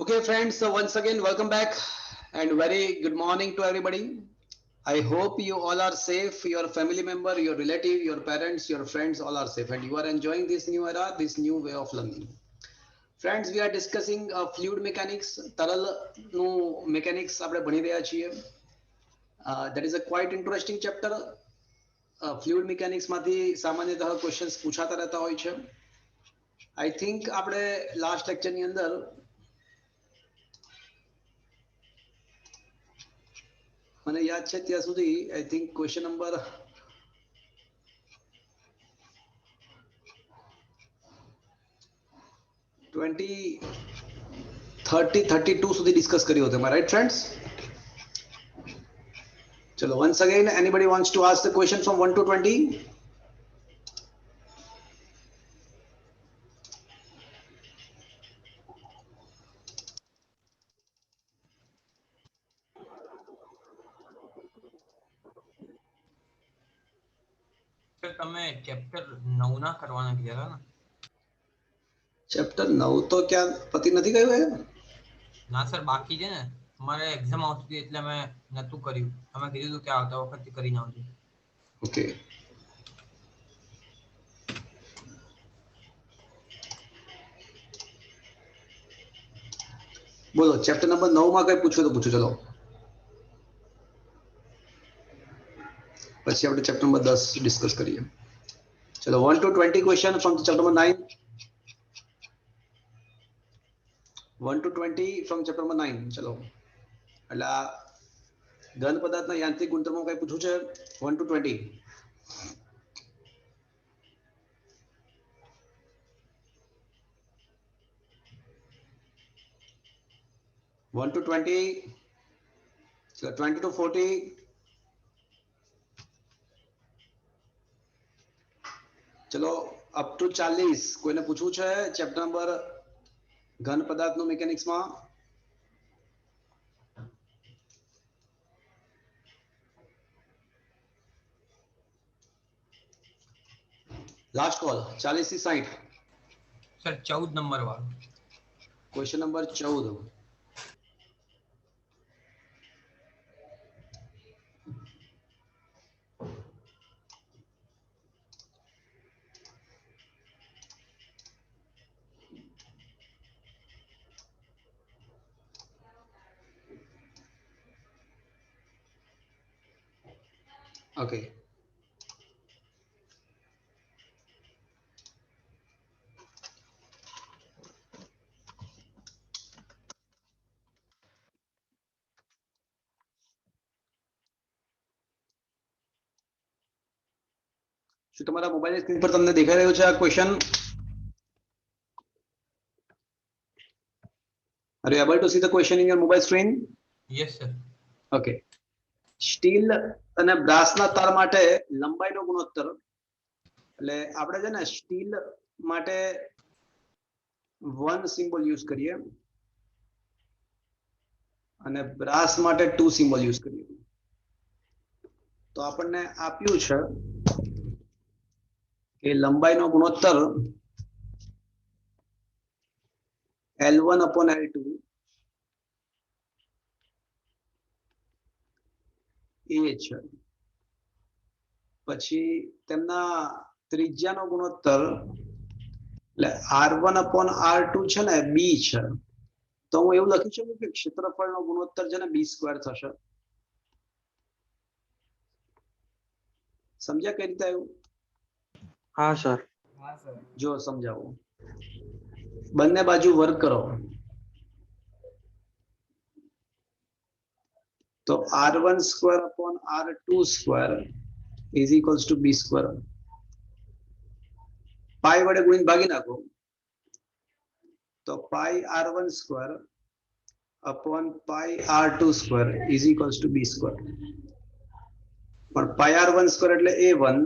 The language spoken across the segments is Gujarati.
Okay, friends, so once again, welcome back and very good morning to everybody. I hope you all are safe, your family member, your relative, your parents, your friends, all are safe, and you are enjoying this new era, this new way of learning. Friends, we are discussing fluid mechanics, તરલ નું mechanics આપણે ભણી રહ્યા છીએ. That is a quite interesting chapter. Fluid mechanics માંથી સામાન્યતઃ questions પૂછાતા રહેતા હોય છે. I think આપણે last lecture ની અંદર મને યાદ છે ત્યાં સુધી આઈ થિંક ક્વેશ્ચન નંબર 32 સુધી ડિસ્કસ કર્યો હતો. Right friends? ચલો once again anybody wants to ask the question from 1 to 20? Sir તમે ચેપ્ટર 9 ના કરવાના કીધા હતા ને? ચેપ્ટર 9 તો ક્યાં પતિ નથી ગયું હે? ના સર, બાકી છે ને. અમારે એક્ઝામ આવતી હતી એટલે અમે નતું કર્યું. અમે કીધું હતું કે આવતા વખતે કરીને આવજો. ઓકે, બોલો ચેપ્ટર નંબર 9 માં કઈ પૂછો તો પૂછો. ચલો પછી આપણે ચેપ્ટર નંબર 10 ડિસ્કસ કરીએ. ચલો 1 to 20 question from chapter number 9. 1 to 20 from chapter number 9. ચલો એટલે આ ઘન પદાર્થના યાંત્રિક ગુણધર્મો કઈ પૂછવું છે? 1 to 20. 1 to 20. So 20 to 40. ચલો અપ ટુ 40 કોઈને પૂછવું છે ચેપ્ટર નંબર ઘન પદાર્થનું મિકેનિક્સમાં? લાસ્ટ કોલ 40 થી 60. સર 14 નંબર વાળો ક્વેશ્ચન નંબર 14. ઓકે, શું તમારા મોબાઈલ સ્ક્રીન પર તમને દેખાઈ રહ્યો છે આ question? Are you able to see the question in your mobile screen? Yes sir. Okay, steel અને બ્રાસના તાર માટે લંબાઈનો ગુણોત્તર, એટલે આપણે છે ને સ્ટીલ માટે 1 સિમ્બોલ યુઝ કરીએ અને બ્રાસ માટે 2 સિમ્બોલ યુઝ કરીએ. તો આપણને આપ્યું છે કે લંબાઈનો ગુણોત્તર L1 upon L2 એ છે. પછી તેમના ત્રિજ્યાનો ગુણોત્તર એટલે R1 upon R2 છે ને B છે. તો હું એવું લખી શકું કે ક્ષેત્રફળનો ગુણોત્તર છે ને B² થશે. સમજ્યા કઈ રીતે આવ્યું? હા સર. જો સમજાવું, બંને બાજુ વર્ગ કરો તો R1² upon R2² is equals to B². પાઈ વડે ગુણીને ભાગી નાખો તો પાઈ R1² upon pi R2² is equals to B². પણ પાઈ R1² એટલે A1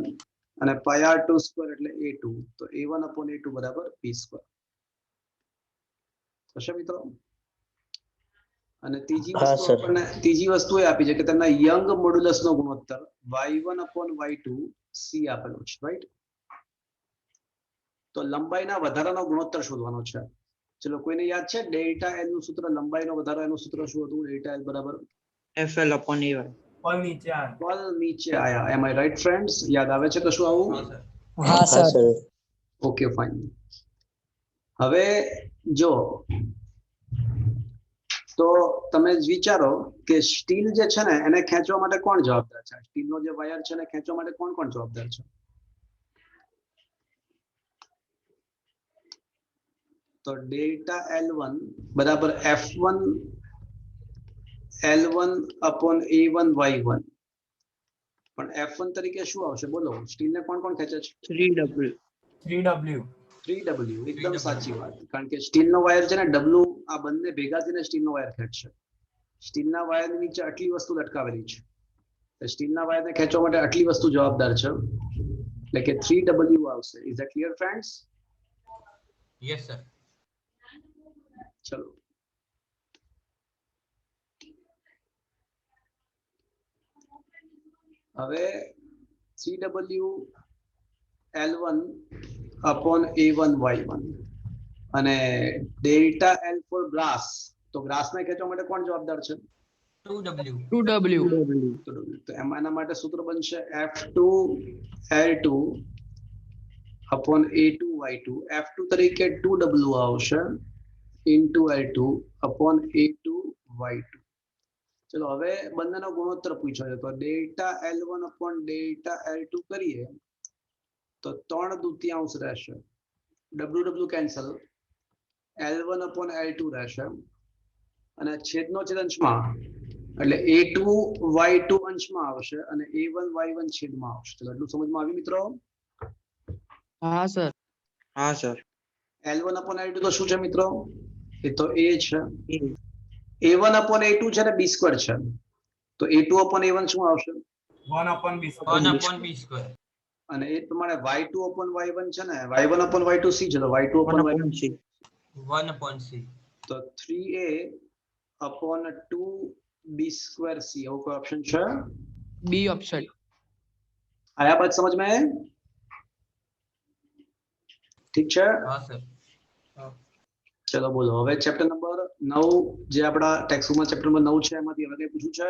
અને પાઈ R2² એટલે A2. તો A1 upon A2 બરાબર B². થશે મિત્રો? અને ત્રીજી વસ્તુ એ આપી છે કે તેમના યંગ મોડ્યુલસનો ગુણોત્તર y1 upon y2 C આપેલો છે, રાઈટ? તો લંબાઈના વધારાનો ગુણોત્તર શોધવાનો છે. ચલો કોઈને યાદ છે ડેલ્ટા એલ નું સૂત્ર, લંબાઈનો વધારો એનું સૂત્ર શું હતું? ડેલ્ટા એલ બરાબર FL upon AY. પલ નીચે આવે. પલ નીચે આયા. એમ આઈ રાઈટ ફ્રેન્ડ્સ? યાદ આવે છે કશું આવું? હા સર. હા સર. Okay fine. હવે જો તો તમે જ વિચારો કે સ્ટીલ જે છે ને એને ખેંચવા માટે કોણ જવાબદાર છે? સ્ટીલનો જે વાયર છે એને ખેંચવા માટે કોણ કોણ જવાબદાર છે? તો ડેલ્ટા L1 બરાબર F1 L1 upon A1 Y1. પણ F1 તરીકે શું આવશે બોલો? સ્ટીલને કોણ કોણ ખેંચે છે? 3W. 3W. 3W. એકદમ 3W. સાચી વાત. કારણ કે સ્ટીલનો વાયર છે ને W આ બંને ભેગા થઈને સ્ટીલનો વાયર ખેંચશે. સ્ટીલના વાયરની નીચે આટલી વસ્તુ લટકાવેલી છે. સ્ટીલના વાયરને ખેંચવા માટે આટલી વસ્તુ જવાબદાર છે. એટલે કે 3W આવશે. Is that clear friends? Yes sir. ચલો હવે 3W L1 upon A1 Y1 અને ડેલ્ટા L for ગ્લાસ. તો ગ્લાસને ખેંચવા માટે કોણ જવાબદાર છે? 2W. 2W. તો એના માટે સૂત્ર બનશે F2 L2 upon A2 Y2. F2 તરીકે 2W આવશે into L2 upon A2 Y2. ચલો હવે બંનેનો ગુણોત્તર પૂછ્યો છે તો delta L1 upon delta L2 કરીએ તો 3/2 રહેશે. W cancel. L1 upon L2 રહેશે અને છેદનો છેદ અંશમાં એટલે A2 Y2 અંશમાં આવશે અને A1 Y1 છેદમાં આવશે. ચલો એટલું સમજમાં આવ્યું મિત્રો? હા સર. હા સર. L1 upon L2 તો શું છે મિત્રો? એ તો A છે. A1 upon A2 છે ને B સ્ક્વેર છે. તો A2 upon A1 શું આવશે? 1 upon B square. અને એ પ્રમાણે Y2 upon Y1 છે ને Y1 upon Y2 C છે તો Y2 upon Y1 1 C. 1 upon C. તો 3A upon 2B square C એવો કોઈ ઓપ્શન છે? B option. આયા બાદ સમજ में? ઠીક છે? હા સર. ચલો બોલો હવે ચેપ્ટર નંબર 9 જે આપણા ટેક્સ્ટ બુકમાં ચેપ્ટર નંબર 9 છે એમાંથી હવે કઈ પૂછ્યું છે?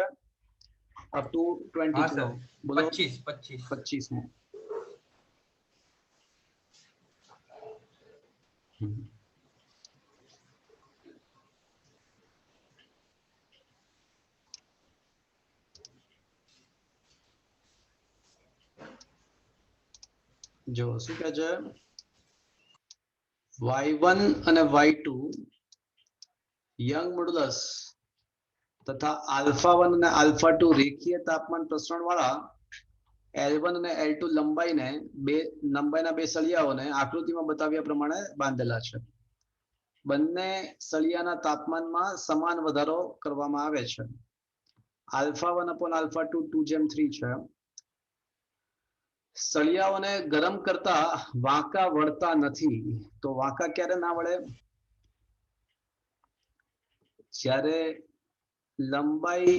અપ ટુ 20 હા સર. બોલો 25. 25 માં. જો શું કહે છે? Y1 અને Y2 યંગ મોડુલસ તથા આલ્ફા 1 અને આલ્ફા 2 રેખીય તાપમાન પ્રસરણ વાળા L1 અને L2 લંબાઈના બે સળિયાઓને આકૃતિમાં બતાવ્યા પ્રમાણે બાંધેલા છે. બંને સળિયાના તાપમાનમાં સમાન વધારો કરવામાં આવે છે. આલ્ફા 1 upon આલ્ફા 2 2:3 છે. સળિયાઓને ગરમ કરતા વાંકા વળતા નથી. તો વાંકા ક્યારે ના વળે? જ્યારે લંબાઈ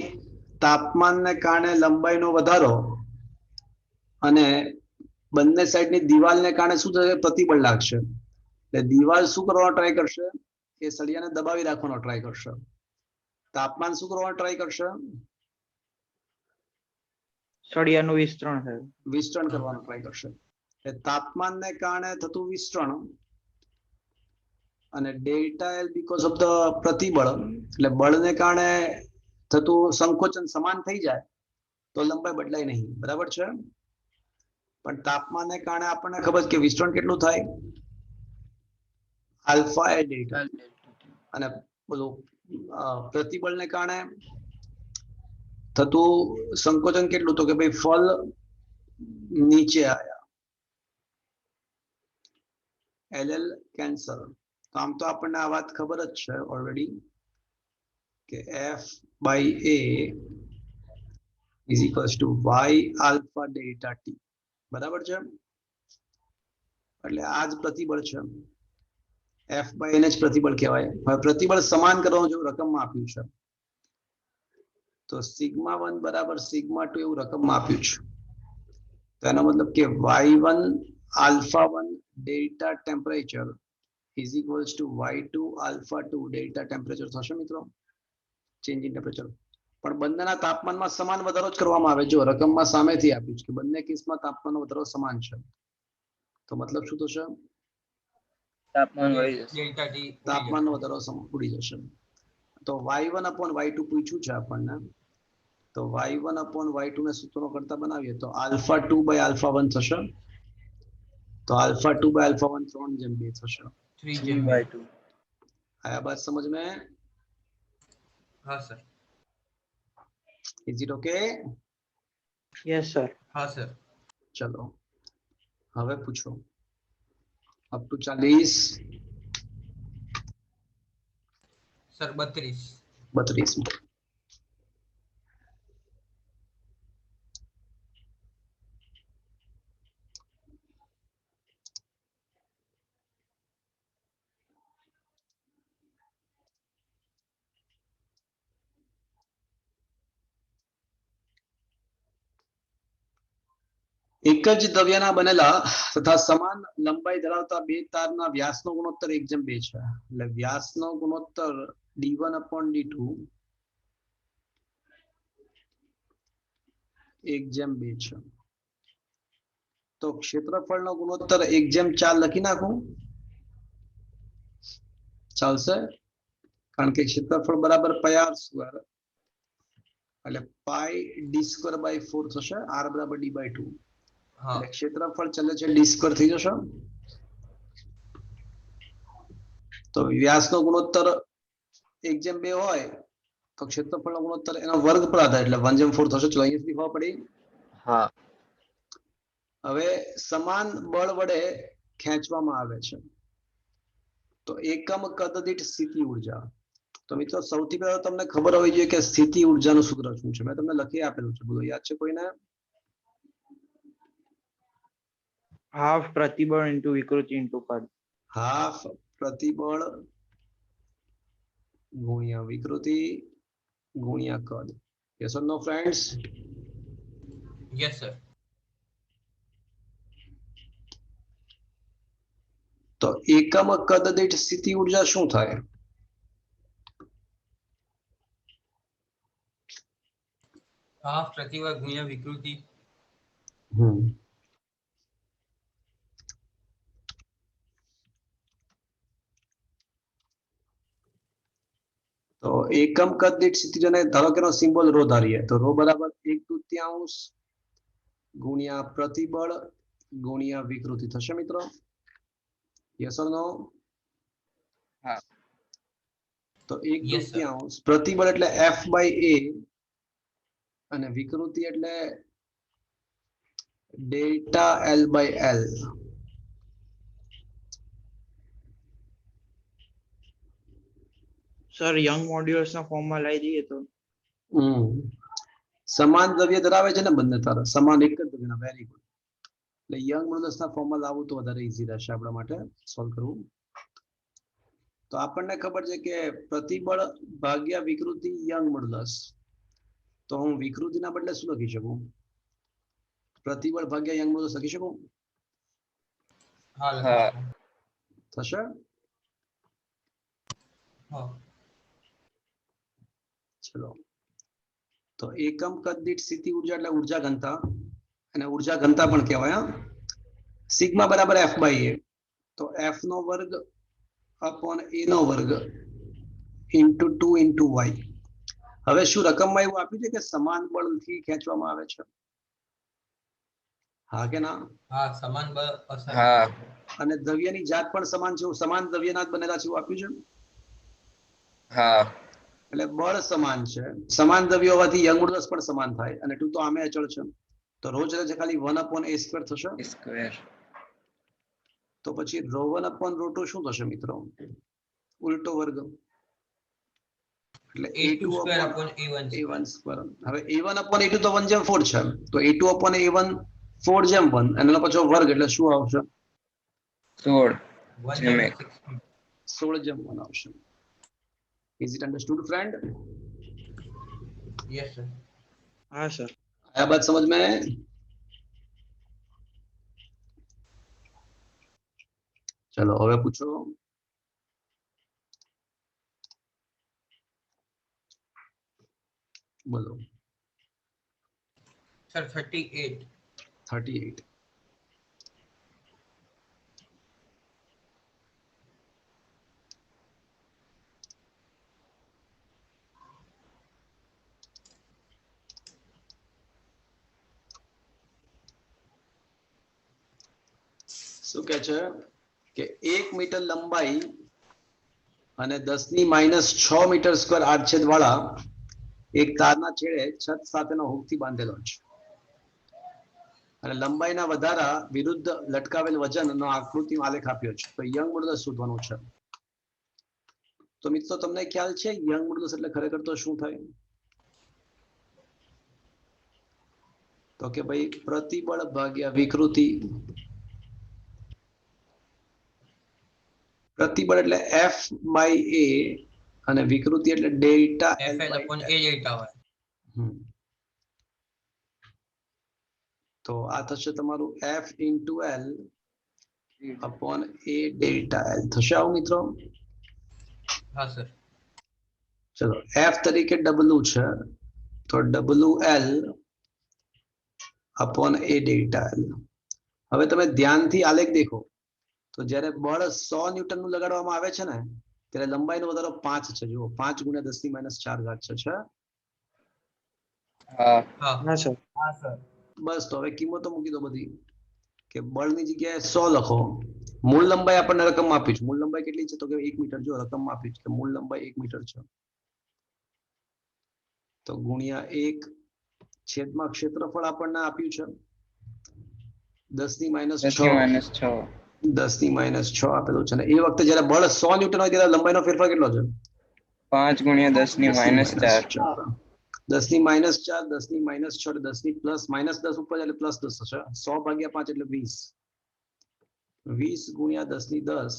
તાપમાનને કારણે લંબાઈનો વધારો અને બંને સાઈડની દિવાલને કારણે શું થશે? પ્રતિબળ લાગશે. એટલે દિવાલ શું કરવાનો ટ્રાય કરશે? એ સળિયાને દબાવી રાખવાનો ટ્રાય કરશે. તાપમાન શું કરવાનો ટ્રાય કરશે? સળિયાનું વિસ્તરણ થાય. વિસ્તરણ કરવાનો ટ્રાય કરશે. એટલે તાપમાનને કારણે થતું વિસ્તરણ અને delta L because of the પ્રતિબળ એટલે બળને કારણે થતું સંકોચન સમાન થઈ જાય તો લંબાઈ બદલાય નહીં. બરાબર છે? પણ તાપમાનને કારણે આપણને ખબર છે કે વિસ્તરણ કેટલું થાય? આલ્ફા એ ડેલ્ટા. અને બોલું પ્રતિબળને કારણે થતું સંકોચન કેટલું? તો કે ભાઈ ફળ નીચે આયા. LL cancel. આમ તો આપણને આ વાત ખબર જ છે ઓલરેડી કે F/A is equals to Y alpha delta T. બરાબર છે? એટલે આ જ પ્રતિબળ છે. F/A ને જ પ્રતિબળ કહેવાય. હવે પ્રતિબળ સમાન કરવાનું જેવું રકમમાં આપ્યું છે તો σ1 બરાબર σ2 એવું રકમમાં આપ્યું છે. તો એનો મતલબ કે Y1 alpha 1 delta temperature is equals two y2 alpha 2 delta temperature થશે મિત્રો, ચેન્જ ઇન ટેમ્પરેચર. પણ બંનેના તાપમાનમાં સમાન વધારો જ કરવામાં આવે. જો રકમમાં સામેથી આપ્યું છે કે બંને કેસમાં તાપમાનનો વધારો સમાન છે, તો મતલબ શું થશે? તાપમાન વળી જશે. ડેલ્ટા ટી તાપમાનનો વધારો ઉડી જશે. તો y1 upon y2 પૂછ્યું છે આપણને, તો y1 upon y2 ને સૂત્રો કરતા બનાવીએ તો alpha 2 by alpha 1 થશે. તો alpha 2 by alpha 1 3/2 થશે. 3/2. आया बात समझ में? हाँ sir. Is it okay? Yes sir. हाँ सर. चलो હવે પૂછો. Up to 40, sir 32. 32. એક જ દ્રવ્યના બનેલા તથા સમાન લંબાઈ ધરાવતા બે તારના વ્યાસનો ગુણોત્તર 1/2 છે. એટલે વ્યાસનો ગુણોત્તર d1 upon d2 1/2 છે. તો ક્ષેત્રફળનો ગુણોત્તર 1/4 લખી નાખું, ચાલશે? કારણ કે ક્ષેત્રફળ બરાબર પાઈ r સ્ક્વેર, એટલે પાઈ d સ્ક્વેર બાય 4 થશે, r બરાબર d બાય 2. हाँ. એટલે ક્ષેત્રફળ ચાલે છે d સ્ક્વેર થઈ જશે. તો વ્યાસનો ગુણોત્તર 1/2 હોય તો ક્ષેત્રફળનો ગુણોત્તર એનો વર્ગ પર આધાર એટલે 1/4 થશે. ચલો અહીંયાથી ખબર પડી. હા. હવે સમાન બળ વડે ખેંચવામાં આવે છે તો એકમ કદ દીઠ સ્થિતિ ઉર્જા. તો મિત્રો સૌથી પહેલા તમને ખબર હોવી જોઈએ કે સ્થિતિ ઉર્જાનું સૂત્ર શું છે. મેં તમને લખી આપેલું છે, બોલો યાદ છે કોઈને? હાફ પ્રતિબળ ઇન્ટુ વિકૃતિ ઇન્ટુ કદ. હાફ પ્રતિબળ ગુણ્યા વિકૃતિ ગુણ્યા કદ. Yes or no friends? Yes sir. તો એકમ કદ દીઠ સ્થિતિ ઉર્જા શું થાય? हाफ प्रतिवर्ग गुणिया विकृति. તો એકમ કદ દીઠ સ્થિતિ ઉર્જાને ધારો કે એનો સિમ્બોલ રો ધારીએ તો રો બરાબર 1/3 ગુણ્યા પ્રતિબળ ગુણ્યા વિકૃતિ થશે મિત્રો. યસ ઓર નો? હા. તો Yes, sir. 1/3 પ્રતિબળ એટલે f બાય a અને વિકૃતિ એટલે delta l by l. Sir Young modulus ના ફોર્મમાં લઈ દઈએ તો સમાન દ્રવ્ય ધરાવે છે ને બંને તાર સમાન એક જ દ્રવ્યના. Very good. એટલે યંગ મોડ્યુલસના ફોર્મમાં લાવવું તો વધારે ઈઝી રહેશે આપણા માટે સોલ્વ કરવું. તો આપણને ખબર છે કે પ્રતિબળ ભાગ્યા વિકૃતિ યંગ મોડ્યુલસ. તો હું વિકૃતિના બદલે શું લખી શકું? પ્રતિબળ ભાગ્યા યંગ મોડ્યુલસ લખી શકું? हाँ. हाँ. થશે? हाँ. ચલો તો એકમ કદ દીઠ સ્થિતિ ઉર્જા એટલે ઉર્જા ઘનતા, અને ઉર્જા ઘનતા પણ કહેવાય. સિગ્મા બરાબર f બાય a. તો f નો વર્ગ અપોન a નો વર્ગ ઇન્ટુ 2 ઇન્ટુ y. હવે શું રકમમાં એવું આપ્યું છે કે સમાન બળથી ખેંચવામાં આવે છે? હા કે ના? हाँ समान बल असर. હા. અને દ્રવ્યની જાત પણ સમાન છે, સમાન દ્રવ્યના જ બનેલા છે એવું આપ્યું છે. હા. એટલે બળ સમાન છે, સમાન દ્રવ્ય હોવાથી યંગ મોડ્યુલસ પણ સમાન થાય, અને 2 તો આમે અચળ છે તો રો છે ખાલી 1 upon a સ્ક્વેર થશે. સ્ક્વેર. તો પછી રો 1 upon રો 2 શું થશે મિત્રો? ઉલટો વર્ગ. એટલે A2 a2 square upon upon A1 a1 square. હવે a1 upon a2 તો 1/4 છે, તો a2 upon a1 4/1 અને એનો પાછો વર્ગ એટલે શું આવશે? 16. 1/16. 16/1 આવશે. Is it understood friend? Yes sir. હા સર. आया बात समझ में? चलो હવે પૂછો. બોલો. સર 38. 38. શું કે છે કે 1 મીટર લંબાઈ અને 10⁻6 મીટર સ્ક્વેર આડછેદ વાળા એક તારના છેડે છત સાથેનો હુકથી બાંધેલો છે અને લંબાઈના વધારા વિરુદ્ધ લટકાવેલ વજનનો આકૃતિમાં આલેખ આપ્યો છે. તો યંગ મોડ્યુલસ શોધવાનું છે. તો મિત્રો તમને ખ્યાલ છે યંગ મોડ્યુલસ એટલે ખરેખર તો શું થાય? તો કે ભાઈ પ્રતિબળ ભાગ્યા વિકૃતિ. પ્રતિબળ એટલે F/A અને વિકૃતિ એટલે delta L/L. FL upon A delta હોય. તો આ થશે તમારું F/L upon A delta L થશે આવું મિત્રો. હા સર. ચલો F તરીકે W છે તો WL upon A delta L. હવે તમે ધ્યાનથી આલેખ દેખો તો જ્યારે બળ 100 ન્યૂટન નું લગાડવામાં આવે છે ને ત્યારે લંબાઈનો વધારો 5 છે. જુઓ 5 × 10⁻⁴ ઘાત છે. હા હા સર. હા સર. બસ તો હવે કિંમતો મૂકી દો બધી કે બળની જગ્યાએ 100 લખો. મૂળ લંબાઈ આપણને રકમ આપી છે. મૂળ લંબાઈ કેટલી છે તો કે 1 મીટર. જો રકમ આપી છે કે મૂળ લંબાઈ 1 મીટર છે તો ગુણ્યા 1 છેદમાં ક્ષેત્રફળ આપણને આપ્યું છે 10⁻6. 10⁻6 આપેલું છે ને એ વખતે જ્યારે બળ 100 ન્યૂટન હોય ત્યારે લંબાઈનો ફેરફાર કેટલો છે? 5 × 10⁻⁴. 10⁻⁴, 10⁻6, 10 ઉપર એટલે +10 થશે. 100/5 એટલે 20. 20 × 10⁻10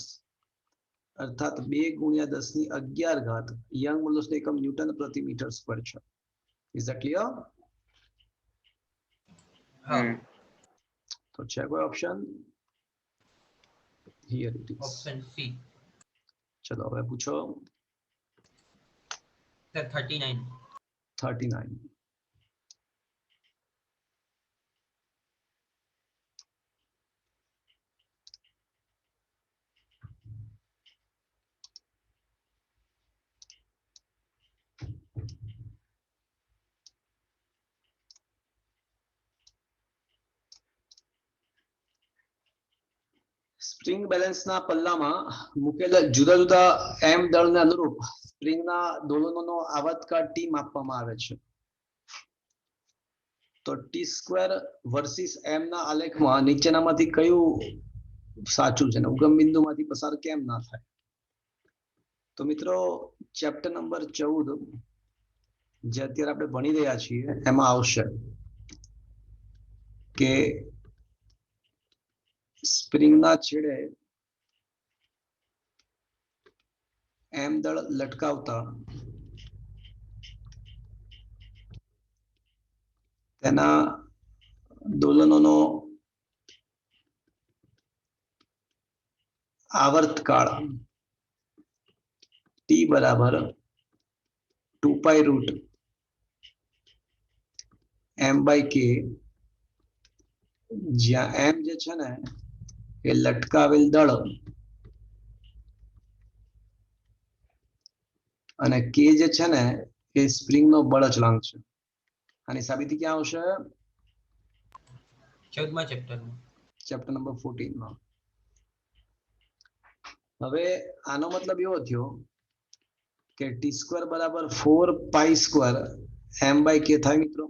અર્થાત 2 × 10⁻11 ઘાત યંગ મોડ્યુલસનું એકમ ન્યૂટન પ્રતિ મીટર સ્ક્વેર છે. Is that clear? હા. તો છે કોઈ option? Here it is. Option C. ચલો હવે પૂછો. સર 39. 39. સ્પ્રિંગ બેલેન્સના પલ્લામાં મૂકેલા જુદા જુદા એમ દળને અનુરૂપ સ્પ્રિંગના દોલનોનો આવર્તકાળ ટી માપવામાં આવે છે. તો T² વર્સિસ M ના આલેખમાં નીચેનામાંથી કયું સાચું છે ને ઉગમ બિંદુમાંથી પસાર કેમ ના થાય? તો મિત્રો ચેપ્ટર નંબર 14 જે અત્યારે આપણે ભણી રહ્યા છીએ એમાં આવશે કે સ્પ્રિંગના છેડે એમ દળ લટકાવતા તેના દોલનોનો આવર્તકાળ T બરાબર 2π√m/k, જ્યાં m જે છે ને એ લટકાવેલ દળ અને k જે છે ને એ સ્પ્રિંગનો બળ અચળાંક છે. આની સાબિતી ક્યાં આવશે? 14મા ચેપ્ટરમાં. ચેપ્ટર નંબર 14 માં. હવે આનો મતલબ એવો થયો કે T² બરાબર 4π² m/k થાય મિત્રો.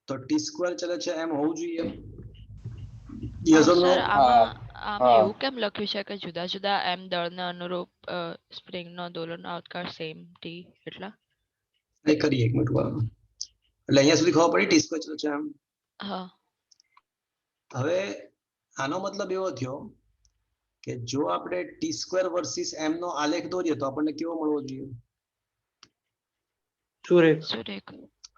તો T² ચલે છે એમ હોવું જોઈએ. Yes or no? સર આમાં એવું કેમ લખ્યું છે કે જુદા જુદા એમ દળને અનુરૂપ સ્પ્રિંગનો દોલનનો આવર્તકાળ સેમ ટી એટલા? એ કરીએ એક મિનિટ વાર. એટલે અહીંયા સુધી ખબર પડી T² ચલે છે એમ. હા. હવે આનો મતલબ એવો થયો કે જો આપણે T² વર્સિસ m નો આલેખ દોરીએ તો આપણને કેવો મળવો જોઈએ? સુરેખ.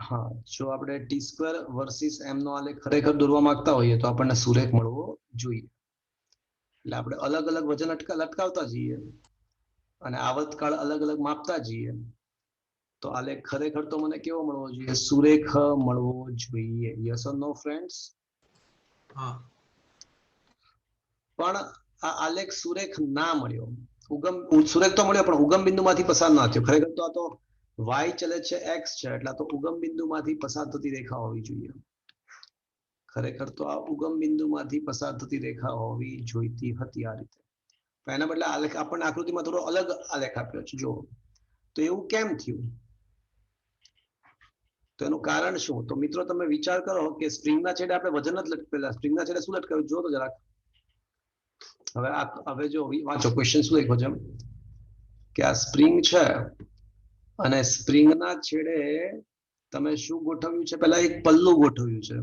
હા, જો આપણે T² વર્સિસ m નો આલેખ ખરેખર દોરવા માંગતા હોઈએ તો આપણને સુરેખ મળવો જોઈએ. એટલે આપણે અલગ અલગ વજન લટકાવતા જઈએ અને આવર્તકાળ અલગ અલગ માપતા જઈએ તો આલેખ ખરેખર તો મને કેવો મળવો જોઈએ? સુરેખ મળવો જોઈએ. Yes or no friends? હા પણ આ આલેખ સુરેખ ના મળ્યો. સુરેખ તો મળ્યો પણ ઉગમ બિંદુમાંથી પસાર ના થયો. ખરેખર તો આ તો y ચલે છે x છે, એટલે તો ઉગમ બિંદુમાંથી પસાર થતી રેખા હોવી જોઈએ. ખરેખર તો આ ઉગમ બિંદુમાંથી પસાર થતી રેખા હોવી જોઈતી હતી આ રીતે. પણ એના બદલે આલેખ આપણને આકૃતિમાં થોડો અલગ આલેખ આપ્યો છે. જો તો એવું કેમ થયું? તો એનું કારણ શું? તો મિત્રો તમે વિચાર કરો કે સ્પ્રિંગના છેડે આપણે વજન જ લટકેલા. સ્પ્રિંગના છેડે શું લટકાવ્યું જો તો જરાક. હવે જો વાંચો ક્વેશ્ચન શું લખ્યો છે કે આ સ્પ્રિંગ છે અને સ્પ્રિંગના છેડે તમે શું ગોઠવ્યું છે? પહેલા એક પલ્લું ગોઠવ્યું છે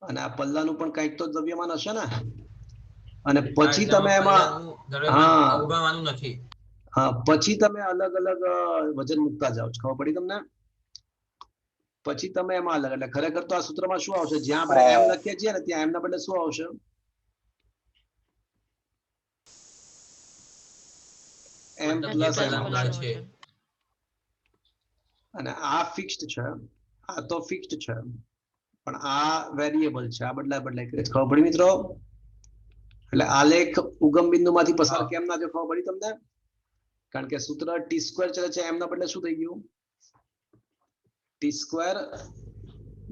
અને આ પલ્લાનું પણ કંઈક તો દ્રવ્યમાન હશે ને. અને પછી તમે એમાં અવગણવાનું નથી. હા, પછી તમે અલગ અલગ વજન મૂકતા જાઓ છો. ખબર પડી તમને? પછી તમે એમાં અલગ, એટલે ખરેખર તો આ સૂત્રમાં શું આવશે? જ્યાં આપણે એમ લખીએ છીએ ને ત્યાં એમના બદલે શું આવશે? એમ પ્લસ છે. અને આ ફિક્સ્ડ છે, આ તો ફિક્સ્ડ છે, પણ આ વેરિયેબલ છે. આ બદલાય કરે. ખબર પડી મિત્રો? એટલે આલેખ ઉગમ બિંદુમાંથી પસાર કેમ ના થયો? ખબર પડી તમને? કારણ કે સૂત્ર ટી સ્ક્વેર ચલે છે, એમના બદલે શું થઈ ગયું? ટી સ્ક્વેર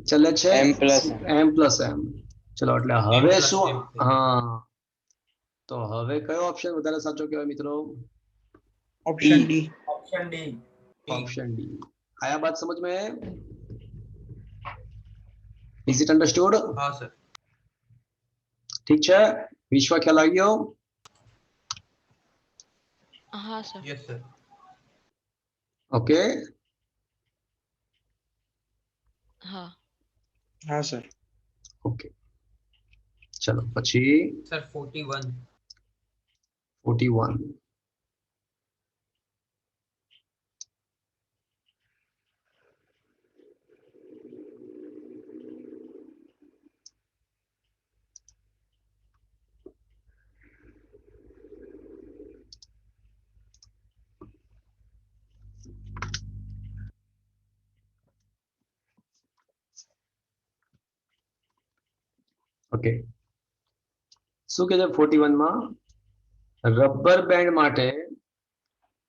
ચલે છે એમ પ્લસ એમ. ચલો એટલે હવે શું? હા, તો હવે કયો ઓપ્શન વધારે સાચો કહેવાય મિત્રો? Option D. Option D. आया बात समझ में? Is it understood? हाँ सर. ठीक है, विश्व ख्याल आ गयो? हाँ सर. Yes sir. ओके. हाँ. हाँ सर. ओके, चलो પછી સર 41. 41. ઓકે, શું કે છે 41 માં? રબર બેન્ડ માટે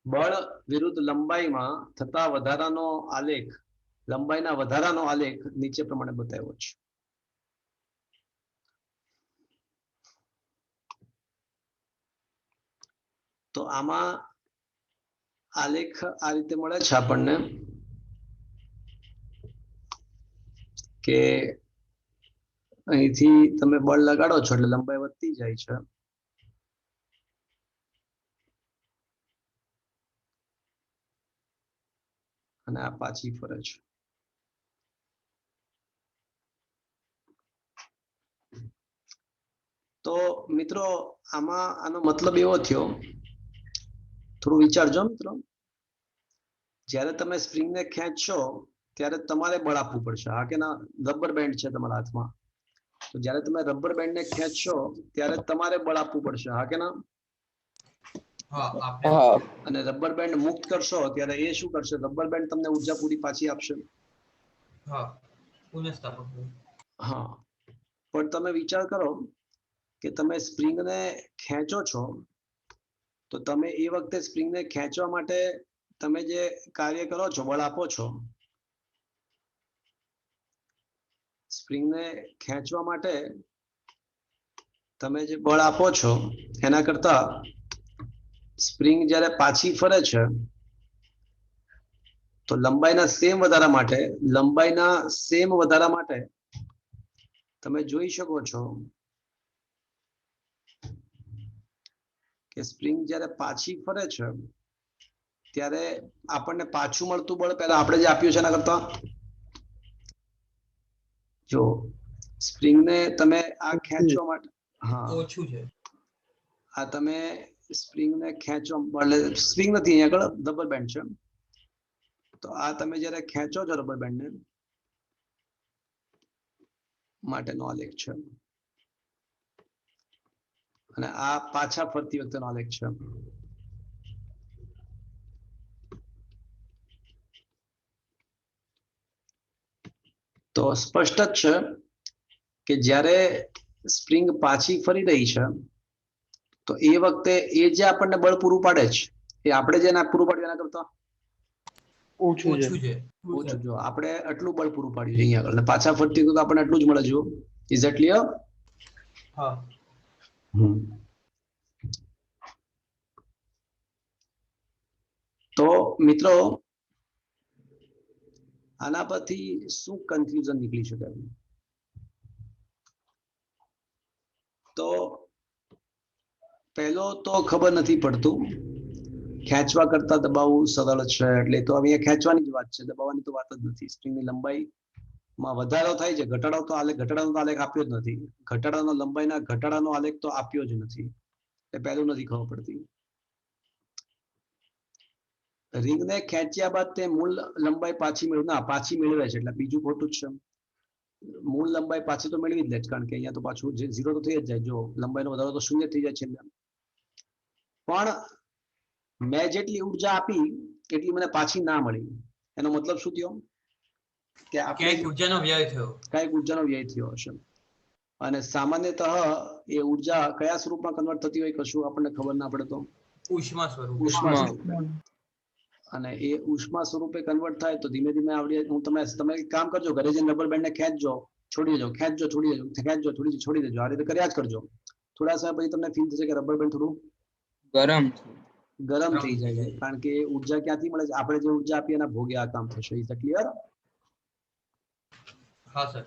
બળ વિરુદ્ધ લંબાઈમાં થતા વધારાનો આલેખ, લંબાઈના વધારાનો આલેખ નીચે પ્રમાણે બતાવ્યો છે. તો આમાં આલેખ આ રીતે મળે છે આપણને કે અહીંથી તમે બળ લગાડો છો એટલે લંબાઈ વધતી જાય છે. અને આ પાછી ફરે છે. તો મિત્રો આમાં આનો મતલબ એવો થયો, થોડું વિચારજો મિત્રો. જ્યારે તમે સ્પ્રિંગને ખેંચશો ત્યારે તમારે બળ આપવું પડશે. હા કે ના? રબર બેન્ડ છે તમારા હાથમાં, તો જ્યારે તમે રબર બેન્ડને ખેંચશો ત્યારે તમારે બળ આપવું પડશે. હા કે ના? અને રબર બેન્ડ મુક્ત કરશો ત્યારે એ શું કરશે? રબર બેન્ડ તમને ઉર્જા પૂરી પાછી આપશે. હા, પુનઃસ્થાપક. હા, પણ તમે વિચાર કરો કે તમે સ્પ્રિંગને ખેંચો છો તો તમે એ વખતે સ્પ્રિંગને ખેંચવા માટે તમે જે કાર્ય કરો છો, બળ આપો છો, સ્પ્રિંગને ખેંચવા માટે તમે જે બળ આપો છો એના કરતા સ્પ્રિંગ જ્યારે પાછી ફરે છે તો લંબાઈના સેમ વધારા માટે તમે જોઈ શકો છો કે સ્પ્રિંગ જ્યારે પાછી ફરે છે ત્યારે આપણને પાછું મળતું બળ પહેલા આપણે જે આપ્યું છે એના કરતા, જો સ્પ્રિંગને તમે આ ખેંચવા માટે, હા ઓછું છે. આ તમે સ્પ્રિંગને ખેંચવા, એટલે સ્પ્રિંગ નથી, અહીંયા આગળ રબર બેન્ડ છે. તો આ તમે જ્યારે ખેંચો છો રબર બેન્ડને માટેનો આલેખ છે અને આ પાછા ફરતી વખતેનો આલેખ છે. તો સ્પષ્ટ જ છે કે જ્યારે સ્પ્રિંગ પાછી ફરી રહી છે તો એ વખતે એ જે આપણને બળ પૂરું પાડે છે એ આપણે જે પૂરું પાડ્યું એના કરતા ઓછું છે. ઓછું છે. ઓછું. જો આપણે આટલું બળ પૂરું પાડ્યું છે અહીંયા આગળ અને પાછા ફરતી વખતે આપણને આટલું જ મળે. જો ઇઝ ઇટ ક્લિયર? હા. તો મિત્રો આના પરથી શું કન્ફ્યુઝન નીકળી શકે? તો પહેલો તો ખબર નથી પડતું, ખેંચવા કરતા દબાવવું સરળ છે એટલે તો અહીંયા ખેંચવાની જ વાત છે, દબાવવાની તો વાત જ નથી. સ્ટ્રિંગની લંબાઈમાં વધારો થાય છે, ઘટાડો તો આલેખ, ઘટાડાનો તો આલેખ આપ્યો જ નથી, ઘટાડાનો લંબાઈના ઘટાડાનો આલેખ તો આપ્યો જ નથી. એ પહેલું નથી ખબર પડતી. રિંગને ખેંચ્યા બાદ તે મૂળ લંબાઈ પાછી મેળવે છે એટલે બીજું ખોટું જ છે. મૂળ લંબાઈ પાછી તો મેળવી જ લે, કારણ કે અહીંયા તો પાછું જે 0 તો થઈ જ જાય. જો લંબાઈનો વધારો તો 0 થઈ જાય છે, પણ મેં જેટલી ઉર્જા આપી એટલી મને પાછી ના મળી. એનો મતલબ શું થયો? કે ક્યાંક ઉર્જાનો વ્યય થયો. કઈક ઉર્જાનો વ્યય થયો હશે. અને સામાન્યતઃ એ ઉર્જા કયા સ્વરૂપમાં કન્વર્ટ થતી હોય કશું આપણને ખબર ના પડે તો ઉષ્મા સ્વરૂપ. અને એ ઉષ્મા સ્વરૂપે કન્વર્ટ થાય તો ધીમે ધીમે આવડી. હું તમે એક કામ કરજો, ઘરે જઈને રબર બેન્ડને ખેંચજો, છોડી દેજો, ખેંચજો, છોડી દેજો, ખેંચજો, છોડી દેજો. આ રીતે કર્યા જ કરજો. થોડા સમય પછી તમને ફીલ થશે કે રબર બેન્ડ થોડું ગરમ થઈ જાય છે, કારણ કે ઉર્જા ક્યાંથી મળે છે? આપણે જે ઉર્જા આપીએ એના ભોગે આ કામ થશે. Is clear? હા સર.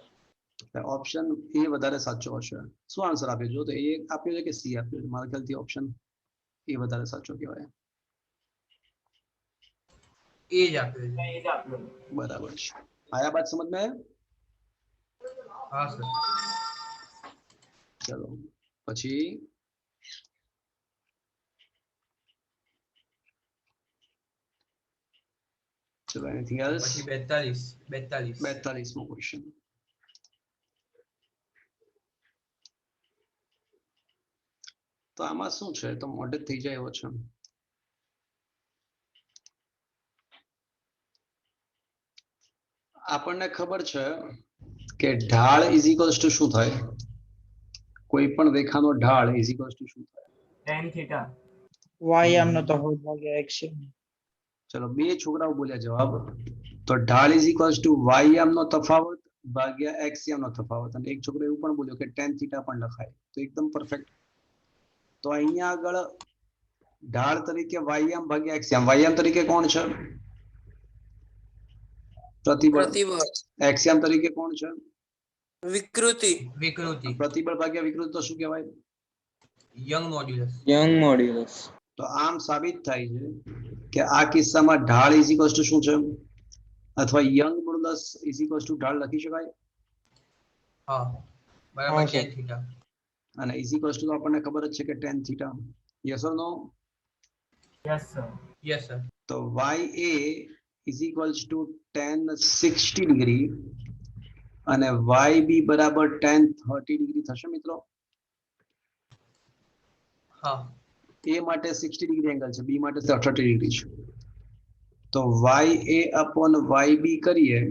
ઓપ્શન એ વધારે સાચો હશે. શું આન્સર આપ્યો? જો તો એ આપ્યો છે કે સી આપ્યો છે? મારા ખ્યાલથી ઓપ્શન એ વધારે સાચો કહેવાય. એ જ આપ્યો છે. બરાબર છે. આયા બાત સમજ में? હા સર. ચલો પછી ચલો એનીથિંગ એલ્સ? પછી 42મો ક્વેશ્ચન. તો આમાં શું છે? તો મોડે થઈ જાય એવો છે. આપણને ખબર છે કે ઢાળ ઇઝ ઇક્વલ્સ ટુ શું થાય? કોઈ પણ રેખાનો ઢાળ ઇઝ ઇક્વલ્સ ટુ શું થાય? tan theta. y આમનો તફાવત ભાગ્યા x છે. ચલો બે છોકરાઓ બોલ્યા જવાબ. તો ઢાળ ઇઝ ઇક્વલ્સ ટુ y આમનો તફાવત ભાગ્યા x આમનો તફાવત. અને એક છોકરો એવું પણ બોલ્યો કે tan થીટા પણ લખાય. તો એકદમ પરફેક્ટ. તો અહીંયા આગળ ઢાળ તરીકે y આમ ભાગ્યા x આમ. y આમ તરીકે કોણ છે? પ્રતિબળ. x આમ તરીકે કોણ છે? વિકૃતિ. પ્રતિબળ ભાગ્યા વિકૃતિ તો શું કહેવાય? Young modulus. તો આમ સાબિત થાય છે કે આ કિસ્સામાં ઢાળ ઇઝ ઇક્વલ્સ ટુ શું છે? અથવા Young modulus is equals to ઢાળ લખી શકાય? હા બરાબર. tan થીટા અને ઇઝ ઇક્વલ્સ ટુ આપણને ખબર જ છે કે tan theta. Yes or no? Yes sir. તો y a is equals to tan 60 degree અને yb બરાબર tan 30 ડિગ્રી થશે મિત્રો? હા. a માટે 60 ડિગ્રી એંગલ છે, b માટે 30 ડિગ્રી છે. તો ya upon yb કરીએ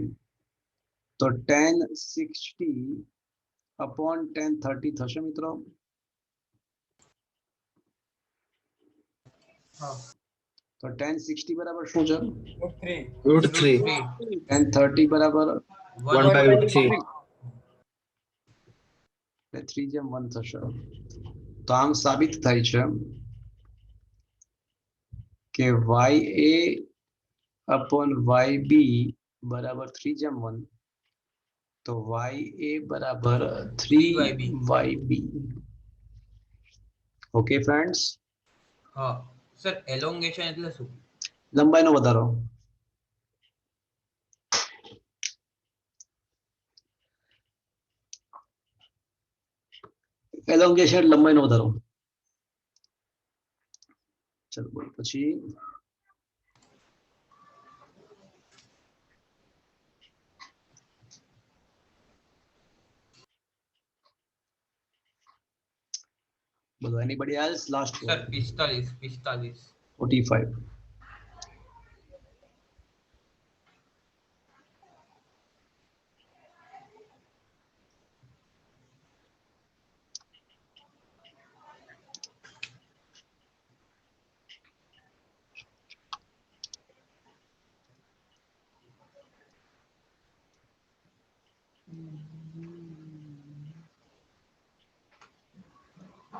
તો tan 60 upon tan 30 થશે મિત્રો? હા. તો tan 60 બરાબર શું છે? √3. tan 30 બરાબર 1/3. એટલે 3/1 થશે. તો આમ સાબિત થાય છે કે ya upon yb બરાબર 3/1. તો ya બરાબર 3yb. Okay friends? હા સર. એલોંગેશન એટલે શું? લંબાઈનો વધારો. એલોંગેશન લંબાઈનો વધારો. ચલો બોલ પછી. બોલો anybody else? Last sir one. 45. 45.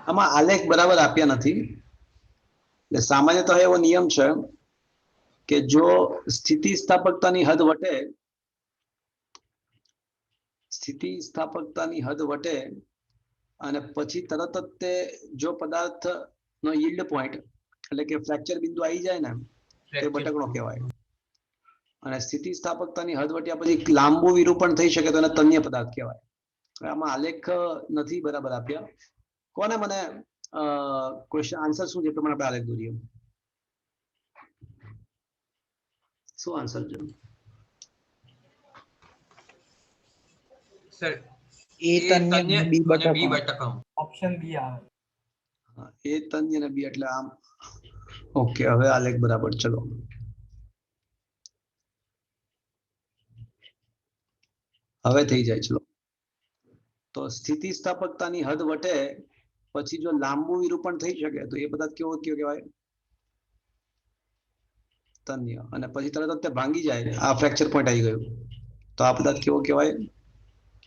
આમાં આલેખ બરાબર આપ્યા નથી. એટલે સામાન્યતઃ એવો નિયમ છે કે જો સ્થિતિસ્થાપકતાની હદ વટે અને પછી તરત જ તે જો પદાર્થનો yield point એટલે કે ફ્રેક્ચર બિંદુ આવી જાય ને તે બટકણો કહેવાય. અને સ્થિતિસ્થાપકતાની હદ વટ્યા પછી લાંબુ વિરૂપણ થઈ શકે તો એને તન્ય પદાર્થ કહેવાય. આમાં આલેખ નથી બરાબર આપ્યા. કોને મને ક્વેશ્ચન આન્સર શું છે પ્રમાણે આપણે આલેખ દોરીએ? શું આન્સર છે? સર એ તન્ય બી બટકણો. ઓપ્શન બી આવે. હા, એ તન્ય અને બી એટલે આમ. ઓકે, હવે આલેખ બરાબર. ચલો હવે થઈ જાય. ચલો, તો સ્થિતિસ્થાપકતાની હદ વટે પછી જો લાંબુ વિરૂપણ થઈ શકે તો એ પદાર્થ કેવો કહેવાય? તન્ય. અને પછી તરત જ તે ભાંગી જાય, આ ફ્રેક્ચર પોઈન્ટ આવી ગયું, તો આ પદાર્થ કેવો કહેવાય?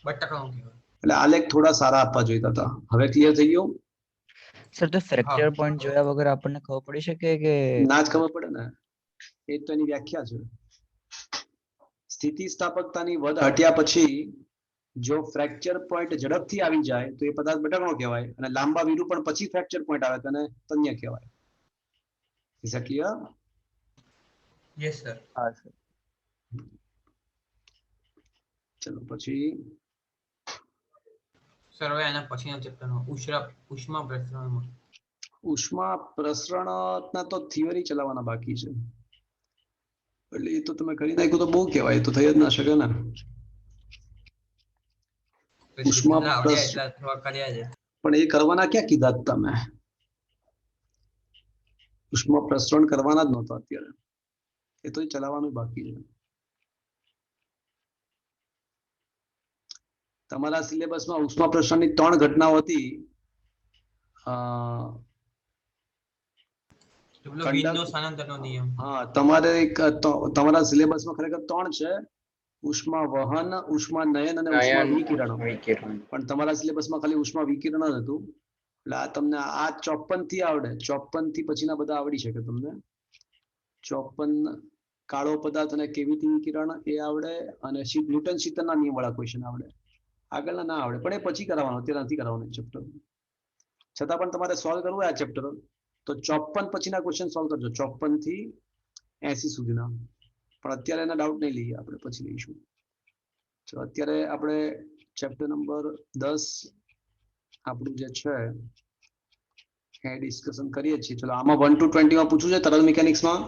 બટકણો કહેવાય. એટલે આલેખ થોડા સારા આપવા જોઈતા હતા. હવે ક્લિયર થઈ ગયું? સર તો ફ્રેક્ચર પોઈન્ટ જોયા વગર આપણને ખબર પડી શકે કે ના જ ખબર પડે ને, એ તો એની વ્યાખ્યા છે. સ્થિતિસ્થાપકતાની વધ હટ્યા પછી જો ફ્રેક્ચર પોઈન્ટ ઝડપથી આવી જાય તો એ પદાર્થ બટકણો કહેવાય, અને લાંબા વિરૂપણ પછી ફ્રેક્ચર પોઈન્ટ આવે તો એને તન્ય કહેવાય. Is it clear? Yes sir. હા સર. ચલો પછી સર હવે એના પછીના ચેપ્ટરમાં ઉષ્મા પ્રસરણમાં ઉષ્મા પ્રસરણના તો થિયરી ચલાવવાના બાકી છે. એટલે એ તો તમે કરી નાખ્યું તો બહુ કહેવાય, એ તો થઈ જ ના શકે ને. ઉષ્મા પણ એ કરવાના ક્યાં કીધા તમે? ઉષ્મા પ્રસરણ કરવાના જ નહોતા અત્યારે, એ તો ચલાવવાનું બાકી છે. તમારા સિલેબસમાં ઉષ્મા પ્રસરણની 3 ઘટનાઓ હતી. હા, તમારા સિલેબસમાં ખરેખર 3 છે: ઉષ્મા વહન, ઉષ્મા નયન અને ઉષ્મા વિકિરણ. પણ તમારા સિલેબસમાં ખાલી ઉષ્મા વિકિરણ જ હતું. એટલે આ તમને આ 54 થી આવડે. 54 થી પછીના બધા આવડી શકે તમને. 54 કાળો પદાર્થ અને કેવીટી વિકિરણ એ આવડે, અને ન્યૂટન શીતલના નિયમ વાળા ક્વેશ્ચન આવડે. આગળના ના આવડે, પણ એ પછી કરાવવાનું, અત્યારે નથી કરાવવાનું ચેપ્ટર. છતાં પણ તમારે સોલ્વ કરવું આ ચેપ્ટર તો 54 પછીના ક્વેશ્ચન સોલ્વ કરજો, 54 થી 80 સુધીના. પણ અત્યારે એના ડાઉટ નહીં લઈએ, આપણે પછી લઈશું. તો અત્યારે આપણે ચેપ્ટર નંબર 10 આપણું જે છે એ ડિસ્કશન કરીએ છીએ. ચલો, આમાં 1 to 20 માં પૂછવું છે તરલ મિકેનિક્સમાં.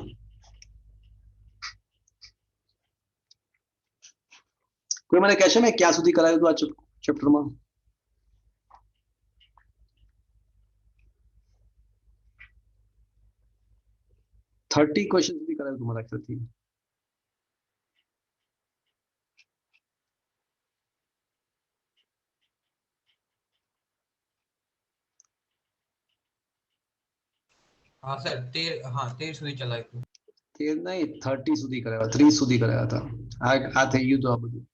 કોઈ મને કહેશે ને ક્યાં સુધી કરાયું હતું આ ચેપ્ટરમાં? $30 ક્વેશ્ચન સુધી કરાયું હતું મારા ખ્યાલથી. હા સર, 13 સુધી ચલાવ્યું હતું. 13 નહીં, 30 સુધી કરાયા, 30 સુધી કરાયા હતા. આ થઈ ગયું હતું. આ બધું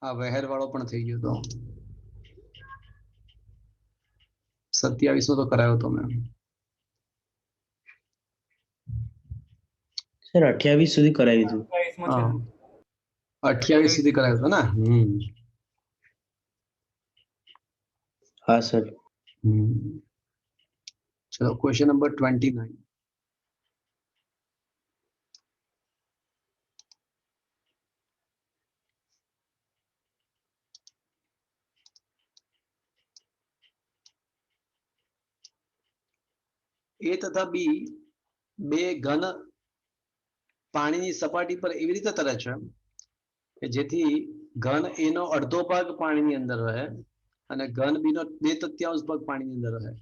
આ વહેર વાળો પણ થઈ ગયો હતો. 27 નો તો કરાયો હતો મેં. સર 28 સુધી કરાવ્યું હતું. 28 સુધી કરાયો હતો ને. હા સર. ચલો, ક્વેશ્ચન નંબર 29. એ તથા બી બે ઘન પાણીની સપાટી પર એવી રીતે તરે છે કે જેથી ઘન એ નો અડધો ભાગ પાણીની અંદર રહે અને ઘન બી નો 2/3 ભાગ પાણીની અંદર રહે.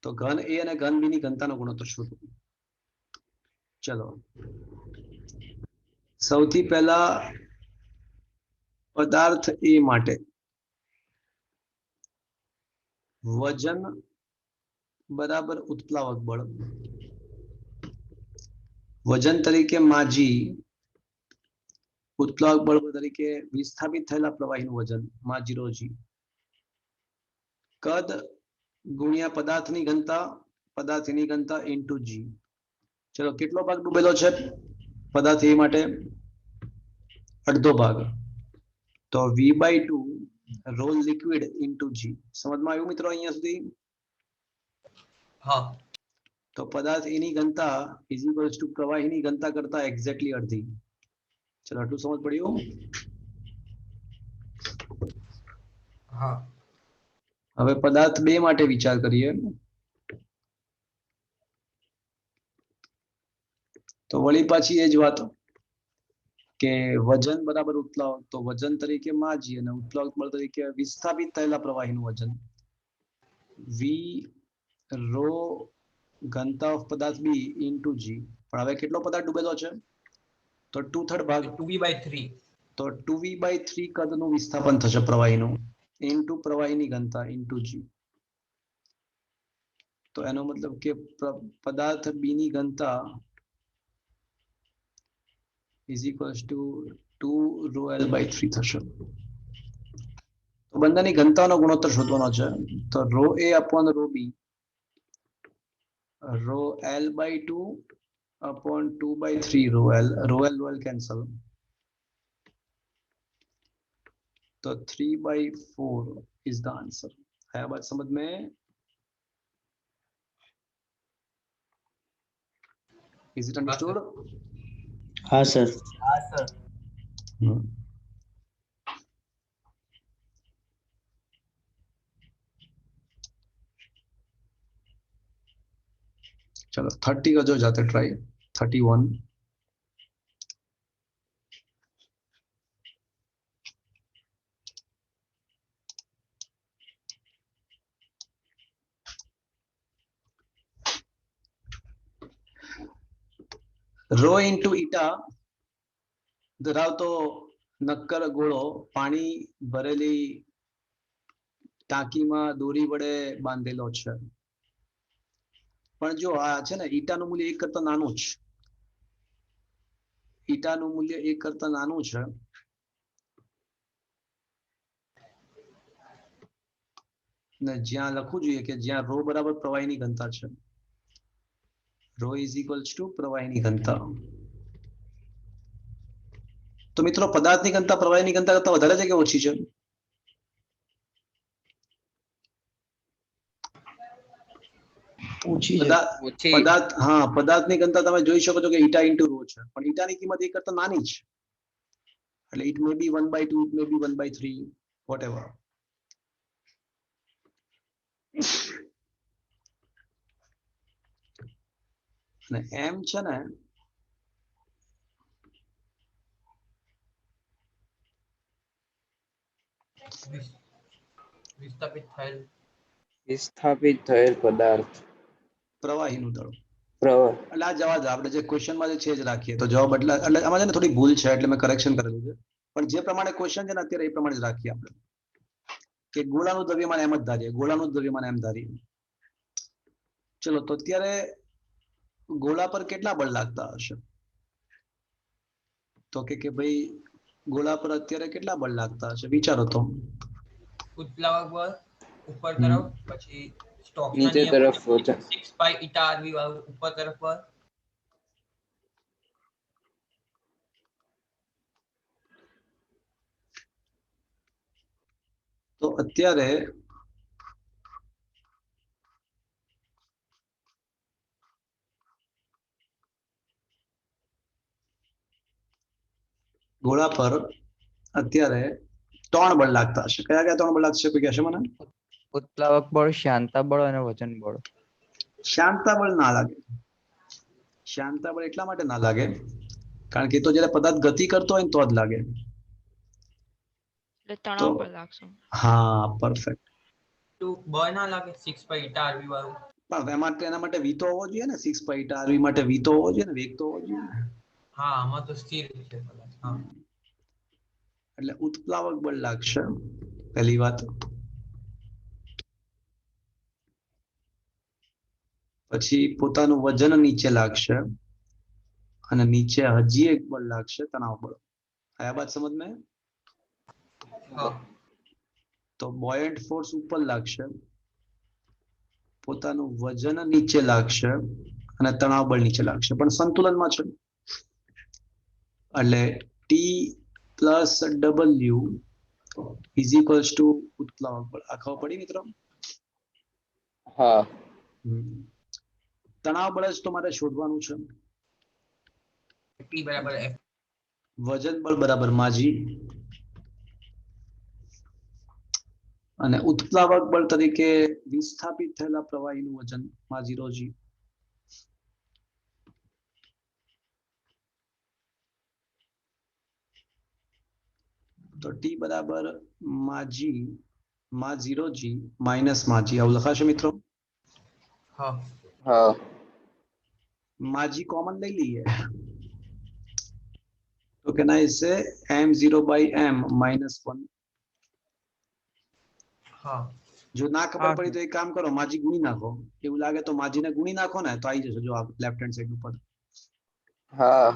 તો ઘન એ અને ઘન બી ની ઘનતાનો ગુણોત્તર શોધો. ચલો, સૌથી પહેલા પદાર્થ એ માટે વજન બરાબર ઉત્પ્લાવક બળ. વજન તરીકે માજી, ઉત્પ્લાવક બળ તરીકે વિસ્થાપિત થયેલા પ્રવાહીનું વજન માજી ρ g. કદ ગુણ્યા પદાર્થની ઘનતા ઇન્ટુ જી. ચલો કેટલો ભાગ ડૂબેલો છે પદાર્થ એ માટે? અડધો ભાગ. તો V/2 રોલ લિક્વિડ ઇન્ટુ જી. સમજમાં આવ્યું મિત્રો અહીંયા સુધી? હા. તો પદાર્થ એની ઘનતા ઇઝ ઇક્વલ્સ ટુ પ્રવાહીની ઘનતા કરતા એક્ઝેક્ટલી અડધી. ચલો આટલું સમજ પડ્યું? હા. હવે પદાર્થ 2 માટે વિચાર કરીએ. તો વળી પાછી એ જ વાત કે વજન બરાબર ઉત્પ્લાવક. તો વજન તરીકે માજી અને ઉત્પ્લાવક બળ તરીકે વિસ્થાપિત થયેલા પ્રવાહીનું વજન V રો ઘનતા ઓફ પદાર્થ B ઇન્ટુ G. પણ હવે કેટલો પદાર્થ ડૂબેલો છે? તો 2/3 ભાગ. 2V/3. તો 2V/3 કદનું વિસ્થાપન થશે પ્રવાહીનું ઇન્ટુ પ્રવાહીની ઘનતા ઇન્ટુ G. તો એનો મતલબ કે પદાર્થ B ની ઘનતા ઇઝ ઇક્વલ્સ ટુ 2ρL/3 થશે. તો બંનેની ઘનતાનો ગુણોત્તર શોધવાનો છે. તો ρ A upon ρ B ρL/2 upon 2/3 ρL cancel. तो 3/4 is the answer. है बात समझ में? Is it understood? हाँ सर. हाँ सर. चलो 30 का जो जाते ट्राई. 31. રો ઇન્ટુ ઈટા ધરાવતો નક્કર ગોળો પાણી ભરેલી ટાંકીમાં દોરી વડે બાંધેલો છે. પણ જો આ છે ને ઈટાનું મૂલ્ય 1 કરતા નાનું છે. ઈટાનું મૂલ્ય 1 કરતા નાનું છે. ને જ્યાં લખવું જોઈએ કે જ્યાં રો બરાબર પ્રવાહીની ઘનતા છે. રો ઇઝ ઇક્વલ્સ ટુ પ્રવાહીની ઘનતા. તો મિત્રો પદાર્થની ઘનતા પ્રવાહીની ઘનતા કરતા વધારે છે કે ઓછી છે? પદાર્થ હા પદાર્થની ઘનતા તમે જોઈ શકો છો કે ઈટા ઇન્ટુ રો છે. પણ ઈટાની કિંમત 1 કરતા નાની છે. એટલે it may be 1/2, it may be 1/3, whatever. અને એમ છે ને વિસ્થાપિત થયેલ પદાર્થ પ્રવાહીનું દળ. પ્રવાહ. એટલે આ જવાબ આપણે જે ક્વેશ્ચનમાં જે છે જ રાખીએ તો જવાબ એટલે આમાં છે ને થોડી ભૂલ છે એટલે મેં કરેક્શન કરેલું છે. પણ જે પ્રમાણે ક્વેશ્ચન છે ને અત્યારે એ પ્રમાણે જ રાખીએ આપણે કે ગોળાનું દ્રવ્યમાન એમ જ ધારીએ. ગોળાનું દ્રવ્યમાન એમ ધારીએ. ચલો તો અત્યારે ગોળા પર કેટલા બળ લાગતા હશે? તો કે ભાઈ ગોળા પર અત્યારે કેટલા બળ લાગતા હશે વિચારો તો. ઉત્પ્લાવક બળ ઉપર તરફ, પછી સ્ટોક્સના નીચે નિયમ તરફ મુજબ 6π η વાળું ઉપર તરફ બળ. તો અત્યારે ગોળા પર અત્યારે 3 બળ લાગતા હશે. કયા કયા 3 બળ લાગશે કોઈ કહેશે મને? ઉત્પ્લાવક બળ, શાંતા બળ અને વજન બળ. શાંતા બળ ના લાગે. શાંતા બળ એટલા માટે ના લાગે કારણ કે તો જ્યારે પદાર્થ ગતિ કરતો હોય ને તો જ લાગે. એટલે તણાવ પર લાગશે. હા પરફેક્ટ. તો બળ ના લાગે 6π η વાળું. પણ એના માટે વી તો હોવો જોઈએ ને. 6π η માટે વી તો હોવો જોઈએ ને, વેગ તો હોવો જોઈએ ને. હા આમાં તો સ્થિર છે પદાર્થ. હા એટલે ઉત્પ્લાવક બળ લાગશે પહેલી વાત. પછી પોતાનું વજન નીચે લાગશે અને નીચે હજી એક બળ લાગશે તણાવ બળ. આયા બાત સમજ में? હા તો બોયન્ટ ફોર્સ ઉપર લાગશે પોતાનું વજન નીચે લાગશે અને તણાવ બળ નીચે લાગશે, પણ સંતુલનમાં છે. એટલે T plus W is equals to ઉત્પ્લાવક બળ. આ ખબર પડી મિત્રો? હા. તણાવ બળ જ તો મારે શોધવાનું છે. T બરાબર F. વજન બળ બરાબર માજી અને ઉત્પ્લાવક બળ તરીકે વિસ્થાપિત થયેલા પ્રવાહીનું વજન માજી રોજી. તો ટી બરાબર માજી માજી રોજી માઇનસ માજી આવું લખાશે મિત્રો. હા. હા. માજી કોમન લઈ લઈએ તો કેન આઈ સે m0 by m minus 1. હા. જો ના ખબર પડી તો એક કામ કરો, માજી ગુણી નાખો. એવું લાગે તો માજીને ગુણી નાખો ને તો આવી જશે. જો આ લેફ્ટ હેન્ડ સાઈડ ઉપર હા.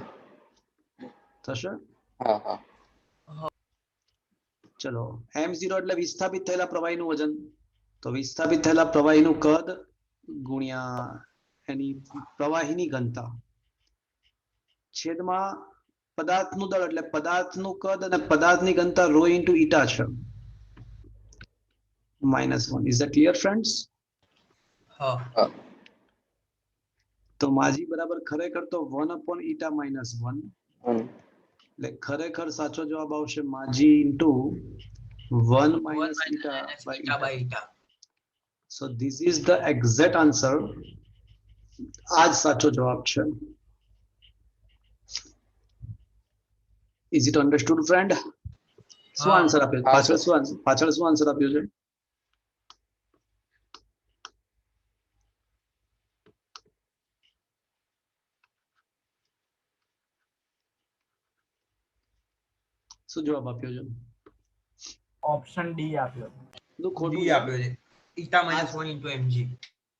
થશે. હા. હા. ચલો m0 એટલે વિસ્થાપિત થયેલા પ્રવાહીનું વજન. તો વિસ્થાપિત થયેલા પ્રવાહીનું કદ ગુણ્યા એની પ્રવાહીની ઘનતા છેદમાં પદાર્થનું દળ એટલે પદાર્થનું કદ અને પદાર્થની ઘનતા રો ઇન્ટુ ઈટા છે -1. Is that clear friends? હા. હા. તો માજી બરાબર ખરેખર તો 1 upon ઈટા -1 એટલે ખરેખર સાચો જવાબ આવશે માજી into 1 minus eta by Eta by eta. eta. So this is the exact answer. આ જ સાચો જવાબ છે. Is it understood friend? શું હા. આન્સર આપ્યો? હા, પાછળ sir. શું આન્સર આપ્યું છે? શું જવાબ આપ્યો છે? ઓપ્શન ડી આપ્યો. બધું ખોટું D છે. આપ્યો છે. Eta minus 1 into mg.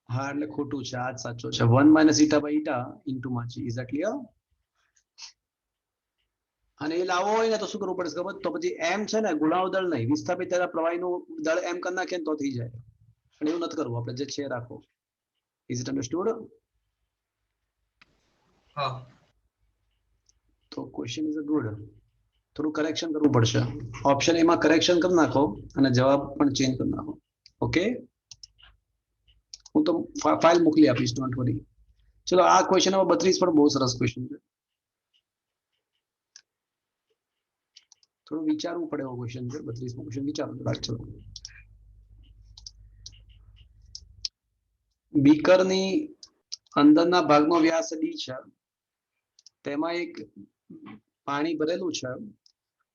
હા એટલે ખોટું છે. આ જ સાચો છે. 1 minus eta by eta into માજી. Is that clear? અને એ લાવવો હોય ને તો શું કરવું પડશે ખબર? તો પછી m છે ને ગુણાવ દળ નહીં, વિસ્થાપિત થયેલા પ્રવાહીનું દળ m કરી નાખીએ ને તો થઈ જાય. પણ એવું નથી કરવું, આપણે જે છે રાખો. Is it understood? હા. તો ક્વેશ્ચન ઇઝ ગુડ. થોડું કરેક્શન કરવું પડશે. ઓપ્શન એમાં કરેક્શન કરી નાખો અને જવાબ પણ ચેન્જ કરી નાખો. ઓકે, હું તો ફાઇલ મોકલી આપીશ, ડોન્ટ વરી. ચલો આ ક્વેશ્ચન નંબર 32 પણ બહુ સરસ ક્વેશ્ચન છે. થોડું વિચારવું પડે એવો ક્વેશ્ચન છે. 32મો ક્વેશ્ચન વિચારો જરાક. ચલો બીકરની અંદરના ભાગનો વ્યાસ d છે, તેમાં એક પાણી ભરેલું છે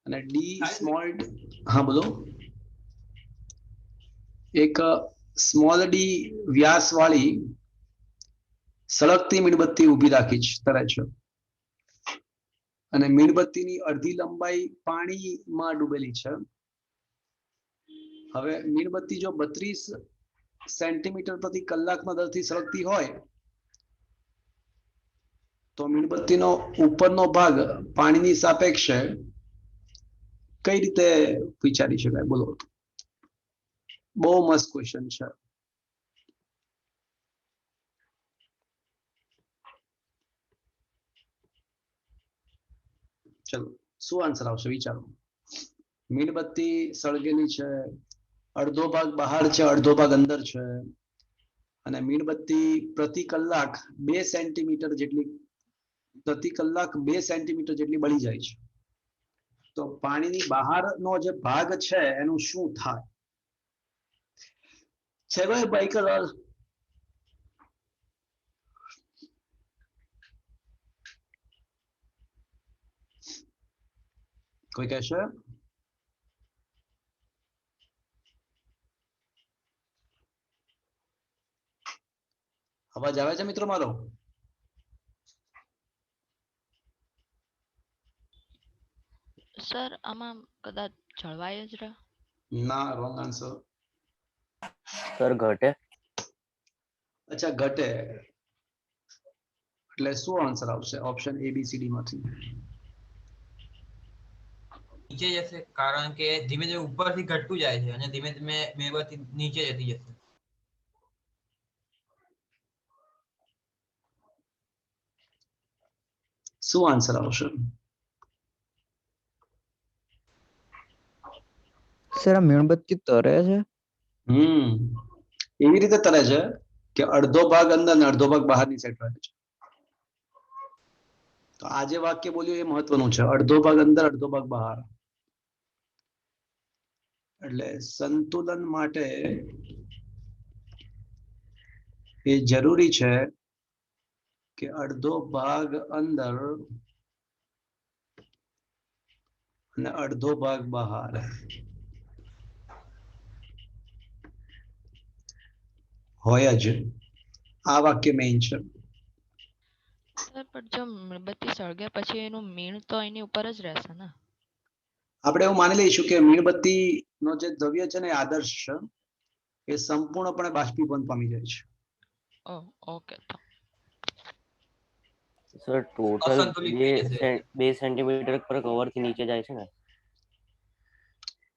અને d સ્મોલ, હા બોલો, એક સ્મોલ ડી વ્યાસ વાળી સળગતી મીણબત્તી ઊભી રાખી છે અને મીણબત્તીની અડધી લંબાઈ પાણીમાં ડૂબેલી છે. હવે મીણબત્તી જો 32 સેન્ટીમીટર પ્રતિ કલાકના દરથી સળગતી હોય તો મીણબત્તીનો ઉપરનો ભાગ પાણીની સાપેક્ષે કઈ રીતે વિચારી શકાય? બોલો. બહુ મસ્ત ક્વેશ્ચન છે. ચલો શું આન્સર આવશે વિચારો. મીણબત્તી સળગેલી છે, અડધો ભાગ બહાર છે, અડધો ભાગ અંદર છે અને મીણબત્તી પ્રતિ કલાક 2 સેન્ટીમીટર જેટલી બળી જાય છે. તો પાણીની બહારનો જે ભાગ છે એનું શું થાય છે? ભાઈ બાઈકર કોઈ કહેશે? અવાજ આવે છે મિત્રો મારો? સર આમાં કદાચ જળવાય જ રહે. ના, રોંગ આન્સર. સર ઘટે. અચ્છા ઘટે. એટલે શું આન્સર આવશે option A B C D માંથી? નીચે જશે કારણ કે ધીમે ધીમે ઉપરથી ઘટતું જાય છે અને ધીમે ધીમે મીણબત્તી નીચે જતી જશે. શું આન્સર આવશે? સર આ મીણબત્તી તરે છે? એવી રીતે તરે છે કે અડધો ભાગ અંદર ને અડધો ભાગ બહારની સાઈડ રહે છે. તો આ જે વાક્ય બોલ્યું એ મહત્વનું છે, અડધો ભાગ અંદર અડધો ભાગ બહાર. એટલે સંતુલન માટે એ જરૂરી છે કે અડધો ભાગ અંદર અને અડધો ભાગ બહાર હોય જ. આ વાક્ય મેઇન છે. સર પણ જો મીણબત્તી સળગે પછી એનું મીણ તો એની ઉપર જ રહેશે ને. આપણે એવું માની લઈશું કે મીણબત્તી નો જે દ્રવ્ય છે ને એ આદર્શ છે, એ સંપૂર્ણપણે બાષ્પીભવન પામી જાય છે. ઓકે. સર ટોટલ અસંતુલિત થઈ જશે. 2 સેન્ટીમીટર પર કવર થી નીચે જાય છે ને?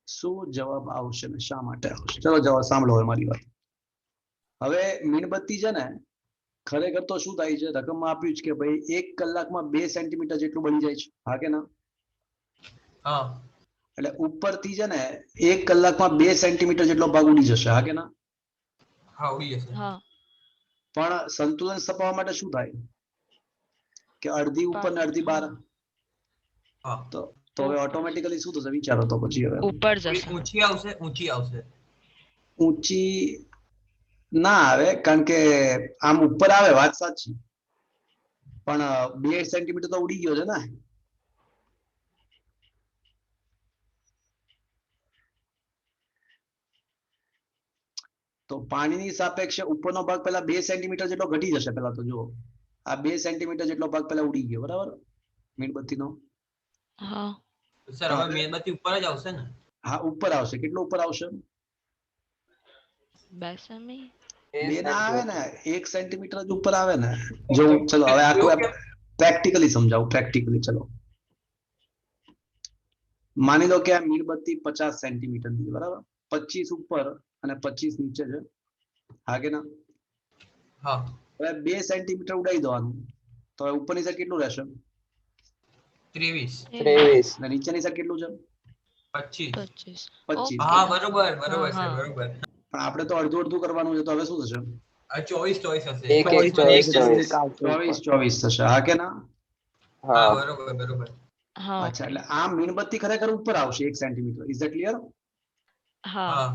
શું જવાબ આવશે ને શા માટે આવશે? ચલો જવાબ સાંભળો હવે મારી વાત. હવે મીણબત્તી છે ને ખરેખર તો શું થાય છે, રકમમાં આપ્યું છે કે ભાઈ 1 કલાકમાં 2 સેન્ટીમીટર જેટલું બની જાય છે, હા કે ના? હા. એટલે ઉપરથી છે ને 1 કલાકમાં 2 સેન્ટીમીટર જેટલો ભાગ ઉડી જશે, હા કે ના? હા, ઉડી જશે. હા. પણ સંતુલન સ્થપાવવા માટે શું થાય કે અડધી ઉપર ને અડધી બહાર. હા. તો હવે ઓટોમેટિકલી શું થશે વિચારો તો પછી. હવે ઉપર થોડી જશે. ઊંચી આવશે. ઊંચી ના આવે, કારણ કે આમ ઉપર આવે વાત સાચી, પણ 2 સેન્ટીમીટર તો ઉડી ગયો છે ને. તો પાણીની સાપેક્ષે ઉપરનો ભાગ પહેલા 2 સેન્ટીમીટર જેટલો ઘટી જશે. પહેલા તો જુઓ, આ 2 સેન્ટીમીટર જેટલો ભાગ પહેલા ઉડી ગયો, બરાબર, મીણબત્તીનો. હા. સર હવે મીણબત્તી ઉપર જ આવશે ને? હા, ઉપર આવશે. કેટલો ઉપર આવશે? 2 સેમી. 2 ના આવે ને, 1 સેન્ટીમીટર જ ઉપર આવે ને. જો ચલો હવે આખું પ્રેક્ટિકલી સમજાવું. ચલો માની લો કે આ મીણબત્તી 50 સેન્ટીમીટર ની, બરાબર, 25 ઉપર અને 25 નીચે છે, હા કે ના? હા. હવે 2 સેન્ટીમીટર ઉડાઈ દેવાનું, તો હવે ઉપરની સાઈડ કેટલું રહેશે? 23. અને નીચેની સાઈડ કેટલું છે? 25. 25. હા, બરોબર છે. પણ આપણે તો અડધું અડધું કરવાનું છે, તો હવે શું થશે? 24 હશે. 24 થશે, હા કે ના? હા, બરોબર. હા. અચ્છા, એટલે આ મીણબત્તી ખરેખર ઉપર આવશે 1 સેન્ટીમીટર. Is that clear? હા.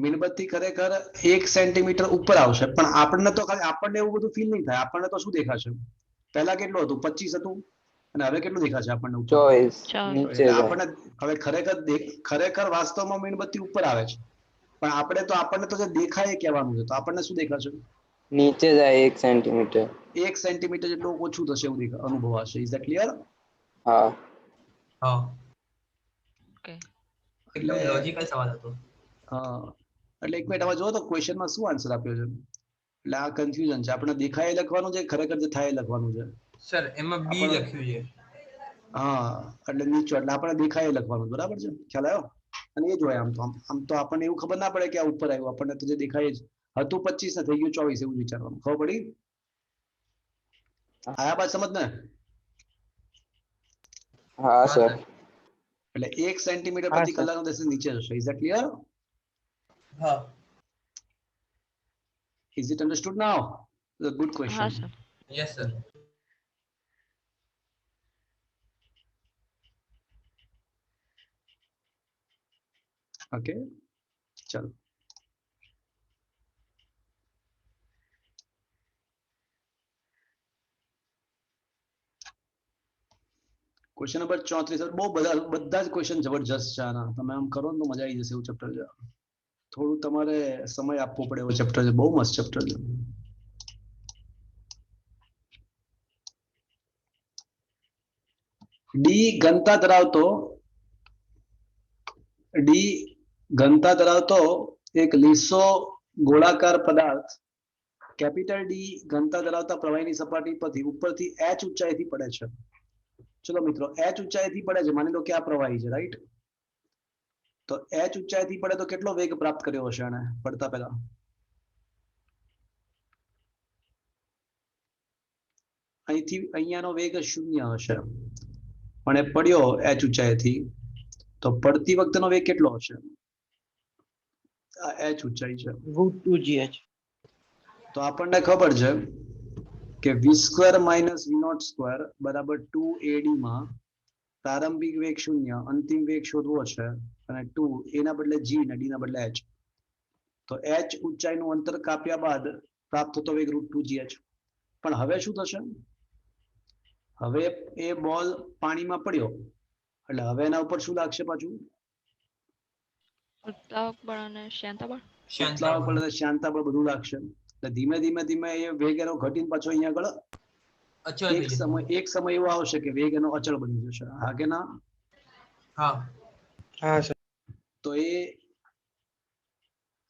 મીણબત્તી ખરેખર 1 સેન્ટીમીટર ઉપર આવશે, પણ આપણને એવું બધું ફીલ નહીં થાય. આપણને તો શું દેખાશે? પહેલા કેટલું હતું? 25 હતું, અને હવે કેટલું દેખાશે આપણને ઉપર? 24. એટલે આપણને હવે ખરેખર વાસ્તવમાં મીણબત્તી ઉપર આવે છે, પણ આપણને તો જે દેખાય એ કહેવાનું છે. તો આપણને શું દેખાશે? નીચે જાય 1 સેન્ટીમીટર. 1 સેન્ટીમીટર જેટલું ઓછું થશે એવું અનુભવાશે. Is that clear? હા. ઓકે. એકદમ લોજિકલ સવાલ હતો. હા, એટલે એક મિનિટ હવે જો તો ક્વેશ્ચનમાં શું આન્સર આપ્યો છે. એટલે આ કન્ફ્યુઝન છે. આપણે દેખાય લખવાનું છે, ખરેખર જે થાય લખવાનું છે. સર એમાં બી લખ્યું છે. હા, એટલે નીચો, એટલે આપણે દેખાય લખવાનું, બરાબર છે? ખ્યાલ આવ્યો? અને એ જ હોય. આમ તો આપણને એવું ખબર ના પડે કે આ ઉપર આવ્યું. આપણને તો જે દેખાય જ હતું 25 ને થઈ ગયું 24 એવું વિચારવાનું. ખબર પડી? આયા બાદ સમજ ને? હા સર. એટલે 1 સેન્ટીમીટર હા પ્રતિ સર. કલાકનો દસ નીચે જશે. Is that clear? હા. Is it understood now? It's a good હા question. Sir. Yes sir. Okay, ચલો. Question number 34. સર બહુ બધા જ ક્વેશ્ચન જબરજસ્ત છે આના. તમે આમ કરો ને તો મજા આવી જશે એવું ચેપ્ટર છે. થોડું તમારે સમય આપવો પડે એવો ચેપ્ટર છે. બહુ મસ્ત ચેપ્ટર છે. ડી ઘનતા ધરાવતો એક લીસો ગોળાકાર પદાર્થ કેપિટલ ડી ઘનતા ધરાવતા પ્રવાહીની સપાટી પરથી ઉપરથી h ઊંચાઈથી પડે છે. ચલો મિત્રો, h ઊંચાઈથી પડે છે. માની લો કે આ પ્રવાહી છે, રાઈટ? તો h ઊંચાઈથી પડે તો કેટલો વેગ પ્રાપ્ત કર્યો હશે એને પડતા પહેલા? અહીંથી અહીંયાનો વેગ 0 હશે પણ એ પડ્યો h ઊંચાઈથી તો પડતી વખતનો વેગ કેટલો હશે? આ h ઊંચાઈ છે √2gh. તો આપણને ખબર છે કે v² - v0² બરાબર 2ad માં પ્રારંભિક વેગ 0, અંતિમ વેગ શોધવો છે અને 2 એના બદલે g અને d ના બદલે h. તો h ઊંચાઈનું અંતર કાપ્યા બાદ પ્રાપ્ત થતો વેગ √2gh. પણ હવે શું થશે? હવે એ બોલ પાણીમાં પડ્યો એટલે હવે એના ઉપર શું લાગશે પાછું? ઉત્પ્લાવક બળ અને શાંતા બળ. ઉત્પ્લાવક બળ અને શાંતા બળ બધું લાગશે. એટલે ધીમે ધીમે એ વેગ એનો ઘટીને પાછો અહીંયા આગળ અચળ થઈ જશે. એક સમય એવો આવશે કે વેગ એનો અચળ બની જશે. હા કે ના? હા હા સર. તો એ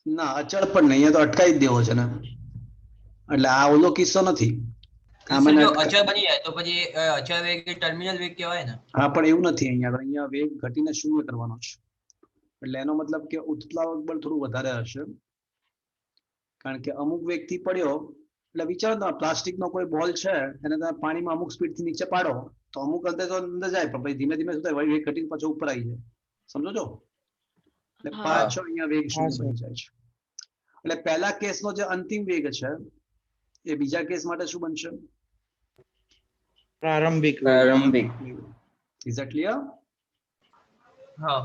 ના અચળ પણ નહીં, અહીંયા તો અટકાવી જ દેવો છે ને. એટલે આ ઓલો કિસ્સો નથી. એટલે જો અચળ બની જાય તો પછી અચળ વેગ કે ટર્મિનલ વેગ કહેવાય ને. હા પણ એવું નથી. અહીંયા વેગ ઘટીને 0 કરવાનો છે. એટલે એનો મતલબ કે ઉત્પ્લાવક બળ થોડું વધારે હશે કારણ કે અમુક વેગથી પડ્યો એટલે વિચારો તમે પ્લાસ્ટિકનો કોઈ બોલ છે એને તમે પાણીમાં અમુક સ્પીડથી નીચે પાડો તો અમુક અંતર તો અંદર જાય પણ પછી ધીમે ધીમે શું થાય વેગ ઘટીને પાછો ઉપર આવી જાય. સમજો છો? એટલે હા. પાછો અહીંયા વેગ 0 હા, સર. બની જાય છે. એટલે પહેલા કેસનો જે અંતિમ વેગ છે એ બીજા કેસ માટે શું બનશે? પ્રારંભિક વેગ. પ્રારંભિક ઇઝ ઇટ ક્લિયર? હા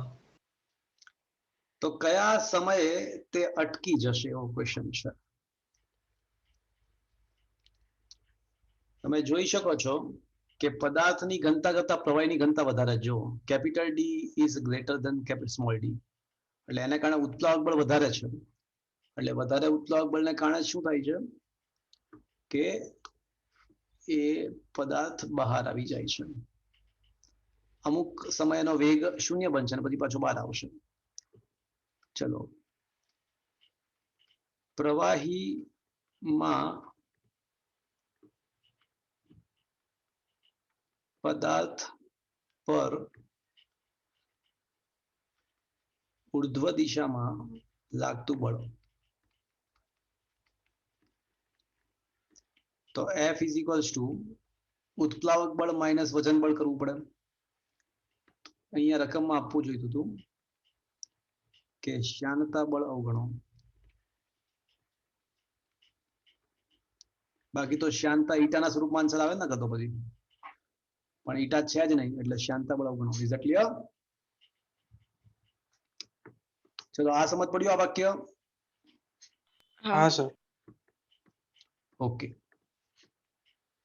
તો કયા સમયે તે અટકી જશે એવો ક્વેશ્ચન છે. તમે જોઈ શકો છો કે પદાર્થની ઘનતા કરતા પ્રવાહીની ઘનતા વધારે. જો capital D is greater than small d એટલે એને કારણે ઉત્પ્લાવક બળ વધારે છે. એટલે વધારે ઉત્પ્લાવક બળને કારણે શું થાય છે કે એ પદાર્થ બહાર આવી જાય છે. અમુક સમયનો વેગ 0 બનશે અને પછી પાછો બહાર આવશે. ચલો પ્રવાહીમાં પદાર્થ પર ઉર્ધ્વ દિશામાં લાગતું બળ તો F = ઉત્પ્લાવક બળ માઇનસ વજન બળ કરવું પડે. અહીંયા રકમમાં આપવું જોઈતું હતું કે શ્યાનતા બળ અવગણો. બાકી તો શ્યાનતા ઈટાના સ્વરૂપમાં આન્સર આવે ને કતો પછી પણ ઈટા છે જ નહીં એટલે શ્યાનતા બળ અવગણો. Is it clear? ચલો આ સમજ પડ્યું આ વાક્ય? હા સર. ઓકે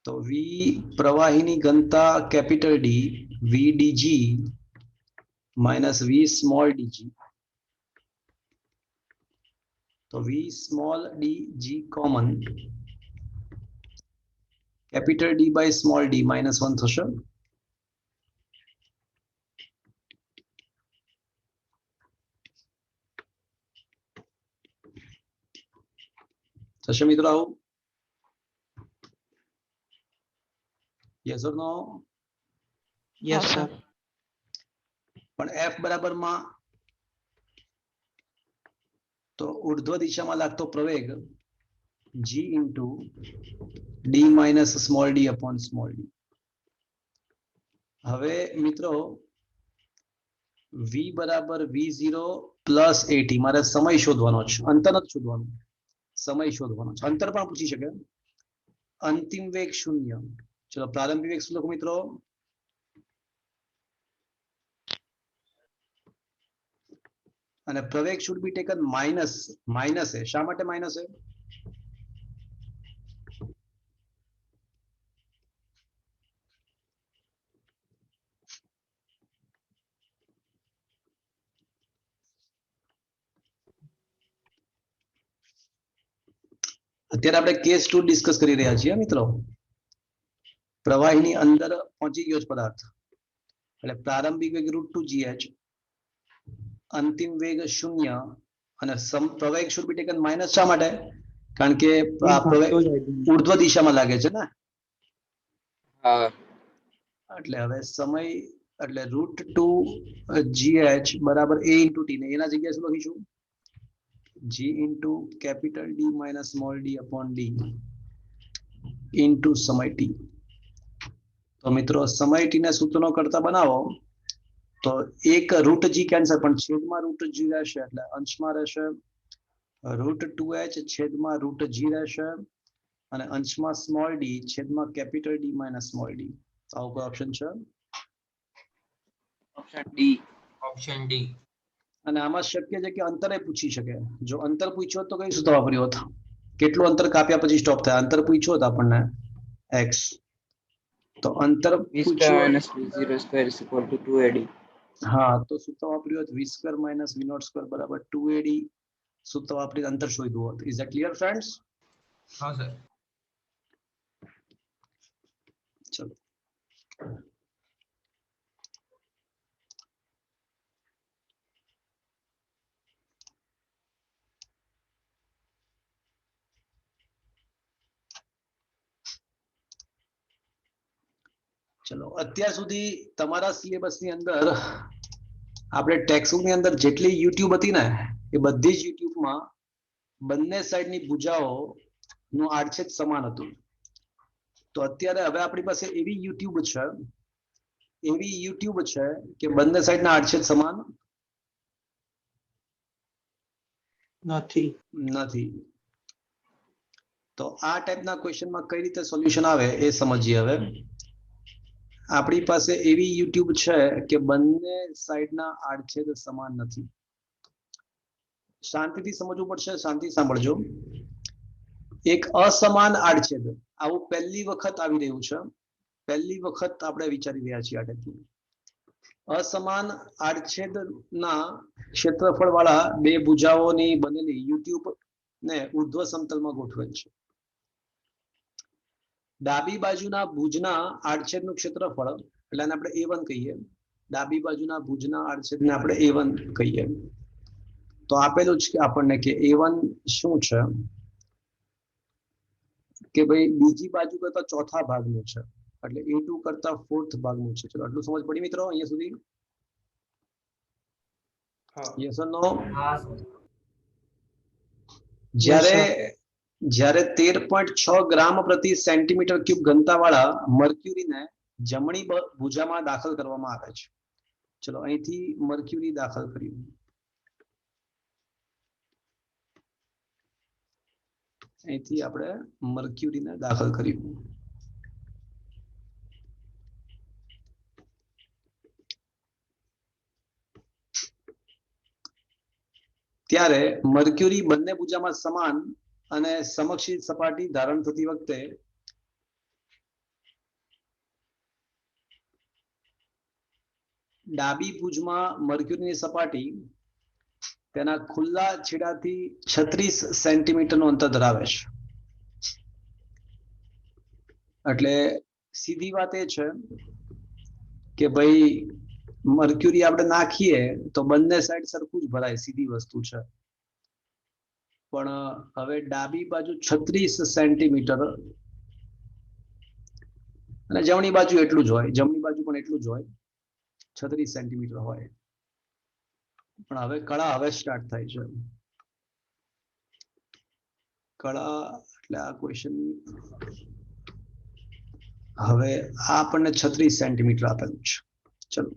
તો v પ્રવાહીની ઘનતા capital D vdg minus v small dg તો v small dg common capital D by small d -1 થશે. થશે મિત્રો આવું? Yes or no? યસ હા, સર. પણ f બરાબર માં તો ઉર્ધ્વ દિશામાં લાગતો પ્રવેગ g into D minus small D upon small D. હવે મિત્રો v બરાબર v0 પ્લસ at મારે સમય શોધવાનો છે, અંતર નથી શોધવાનું, સમય શોધવાનો છે. અંતર પણ પૂછી શકે. અંતિમ વેગ 0. ચલો પ્રારંભિક વેગ શું લખો મિત્રો? અને પ્રવેગ should be taken માઇનસ એ. શા માટે માઇનસ એ? અત્યારે આપણે કેસ 2 ડિસ્કસ કરી રહ્યા છીએ મિત્રો. પ્રવાહીની અંદર પહોંચી ગયો છે પદાર્થ એટલે પ્રારંભિક વેગ √2gh, અંતિમ વેગ 0 અને પ્રવેગ should be taken માઇનસ. શા માટે? કારણ કે આ પ્રવેગ ઉર્ધ્વ દિશામાં લાગે છે ને. હા એટલે હવે સમય એટલે √2gh બરાબર a ઇન્ટુ t ને એના જગ્યાએ શું લખીશું? g into capital D minus small D upon D into સમય t. તો મિત્રો સમેટીને સૂત્રનો કરતા બનાવો તો એક રૂટ જી કેન્સલ, પણ છેદમાં રૂટ જી રહેશે એટલે અંશમાં રહેશે રૂટ 2h છેદમાં રૂટ જી રહેશે અને અંશમાં સ્મોલ ડી છેદમાં capital D minus small D. આવો કોઈ ઓપ્શન છે? Option D. Option D. અને આમાં શક્ય છે કે અંતરે પૂછી શકે. જો અંતર પૂછ્યો તો કઈ સૂત્ર વાપર્યું હોત? કેટલું અંતર કાપ્યા પછી સ્ટોપ થાય? અંતર પૂછ્યો હોત આપણને x, તો અંતર પૂછ્યું v²-v0² = 2ad. હા, તો સૂત્ર વાપર્યું હોત v² - v0² બરાબર 2ad. સૂત્ર વાપરી અંતર શોધ્યું હોત. Is that clear friends? હા સર. ચલો ચલો અત્યાર સુધી તમારા સિલેબસની અંદર આપણે ટેક્સ્ટબુકની અંદર જેટલી યુટ્યુબ હતી ને એ બધી જ યુટ્યુબમાં બંને સાઈડની ભુજાઓ નું આડછેદ સમાન હતું. તો અત્યારે હવે આપણી પાસે એવી યુટ્યુબ છે કે બંને સાઈડના આડછેદ સમાન નથી. તો આ ટાઈપના ક્વેશ્ચનમાં કઈ રીતે સોલ્યુશન આવે એ સમજીએ. હવે આપણી પાસે એવી યુટ્યુબ છે કે બંને સાઈડના આડછેદ સમાન નથી. શાંતિથી સમજવું પડશે, શાંતિ સાંભળજો. એક અસમાન આડછેદ આવું પહેલી વખત આવી રહ્યું છે, પહેલી વખત આપણે વિચારી રહ્યા છીએ. આ ટાઈપનું અસમાન આડછેદના ક્ષેત્રફળ વાળા બે ભુજાઓની બનેલી યુટ્યુબ ને ઉર્ધ્વ સમતલમાં ગોઠવેલ છે. ડાબી બાજુના ભુજના આડછેદનું ક્ષેત્રફળ એટલે આને આપણે a1 કહીએ. ડાબી બાજુના ભુજના આડછેદને આપણે a1 કહીએ. તો આપેલું છે આપણને કે a1 શું છે કે ભાઈ બીજી બાજુ કરતા ચોથા ભાગનું છે, એટલે a2 કરતા ફોર્થ ભાગનું છે. ચલો આટલું સમજ પડી મિત્રો અહીંયા સુધી? યસ ઓર નો? જ્યારે 13.6 ગ્રામ પ્રતિ સેન્ટીમીટર ક્યુબ ઘનતાવાળા મર્ક્યુરીને જમણી ભુજામાં દાખલ કરવામાં આવે છે. ચલો અહીંથી મર્ક્યુરી દાખલ કર્યું. અહીંથી આપણે મર્ક્યુરીને દાખલ કર્યું. ત્યારે મર્ક્યુરી બંને ભુજામાં સમાન અને સમક્ષિત સપાટી ધારણ થતી વખતે ડાબી ભુજમાં મર્ક્યુરીની સપાટી તેના ખુલ્લા છેડાથી 36 સેન્ટીમીટરનું અંતર ધરાવે છે. એટલે સીધી વાત એ છે કે ભાઈ મર્ક્યુરી આપણે નાખીએ તો બંને સાઈડ સરખું જ ભરાય, સીધી વસ્તુ છે. પણ હવે ડાબી બાજુ 36 સેન્ટીમીટર અને જમણી બાજુ એટલું જ હોય, જમણી બાજુ પણ એટલું જ હોય, 36 સેન્ટીમીટર હોય. પણ હવે કળા હવે સ્ટાર્ટ થાય છે. કળા એટલે આ ક્વેશ્ચન હવે આ આપણને 36 સેન્ટીમીટર આપેલું છે. ચલો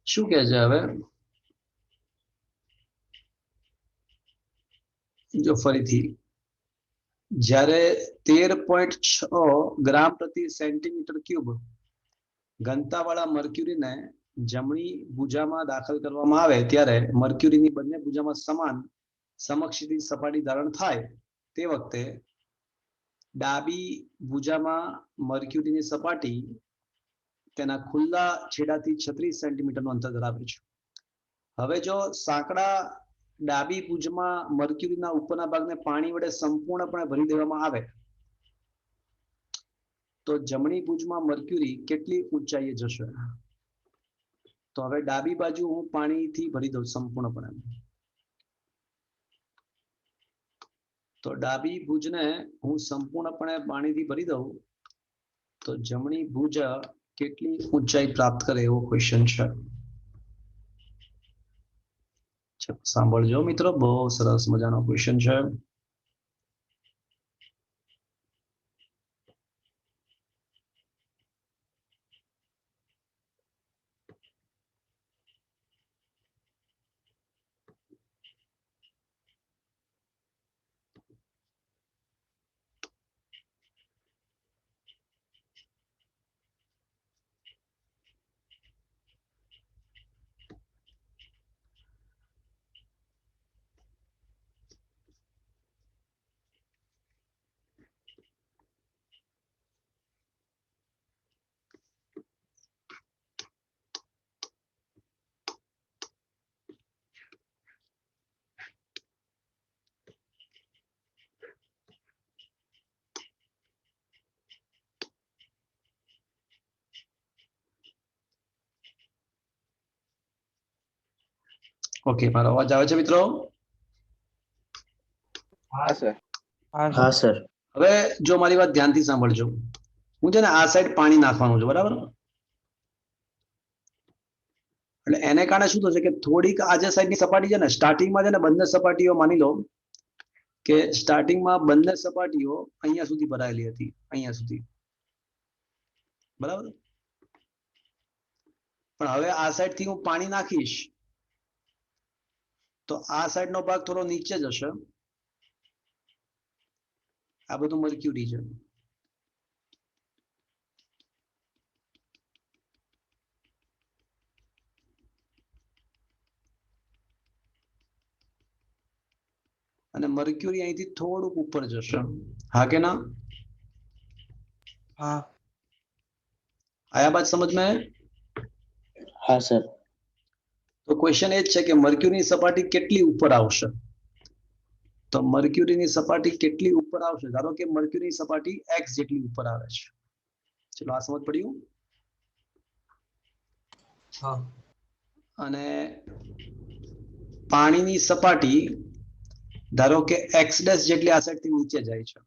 શું કહે છે હવે? જો ફરીથી જ્યારે 13.6 ગ્રામ પ્રતિ સેન્ટીમીટર ક્યુબ ઘનતાવાળા મર્ક્યુરીને જમણી ભુજામાં દાખલ કરવામાં આવે ત્યારે મર્ક્યુરીની બંને ભુજામાં સમાન સમક્ષિતિજ સપાટી ધારણ થાય તે વખતે ડાબી ભુજામાં મર્ક્યુરીની સપાટી તેના ખુલ્લા છેડાથી 36 સેન્ટીમીટરનું અંતર ધરાવે છે. હવે જો સાંકડા ડાબી ભુજમાં મર્ક્યુરીના ઉપરના ભાગને પાણી વડે સંપૂર્ણપણે ભરી દેવામાં આવે તો જમણી ભુજમાં મર્ક્યુરી કેટલી ઊંચાઈએ જશે? તો હવે ડાબી બાજુ હું પાણીથી ભરી દઉં સંપૂર્ણપણે. તો ડાબી ભુજને હું સંપૂર્ણપણે પાણીથી ભરી દઉં તો જમણી ભુજ કેટલી ઊંચાઈ પ્રાપ્ત કરે એવો ક્વેશ્ચન છે. સાંભળજો મિત્રો, બહુ સરસ મજાનો ક્વેશ્ચન છે. ઓકે, મારો અવાજ આવે છે મિત્રો? હા સર. હા સર. હવે જો મારી વાત ધ્યાનથી સાંભળજો. હું છે ને આ સાઈડ પાણી નાખવાનું છે, બરાબર? એટલે એને કારણે શું થશે કે થોડીક આ જે સાઈડની સપાટી છે ને, સ્ટાર્ટિંગમાં છે ને બંને સપાટીઓ માની લો કે સ્ટાર્ટિંગમાં બંને સપાટીઓ અહીંયા સુધી ભરાયેલી હતી, અહીંયા સુધી, બરાબર? પણ હવે આ સાઈડથી હું પાણી નાખીશ તો આ સાઈડનો ભાગ થોડો નીચે જશે. આ બધું મર્ક્યુરી છે. અને મર્ક્યુરી અહીંથી થોડુંક ઉપર જશે. હા કે ના? हाँ आया बात समझ में? હા સર. તો ક્વેશ્ચન એ જ છે કે મર્ક્યુરીની સપાટી કેટલી ઉપર આવશે? તો મર્ક્યુરીની સપાટી કેટલી ઉપર આવશે? ધારો કે મર્ક્યુરીની સપાટી x જેટલી ઉપર આવે છે. ચલો આ સમજ પડ્યું? હા. અને પાણીની સપાટી ધારો કે x ડેશ જેટલી આ સાઈડથી નીચે જાય છે.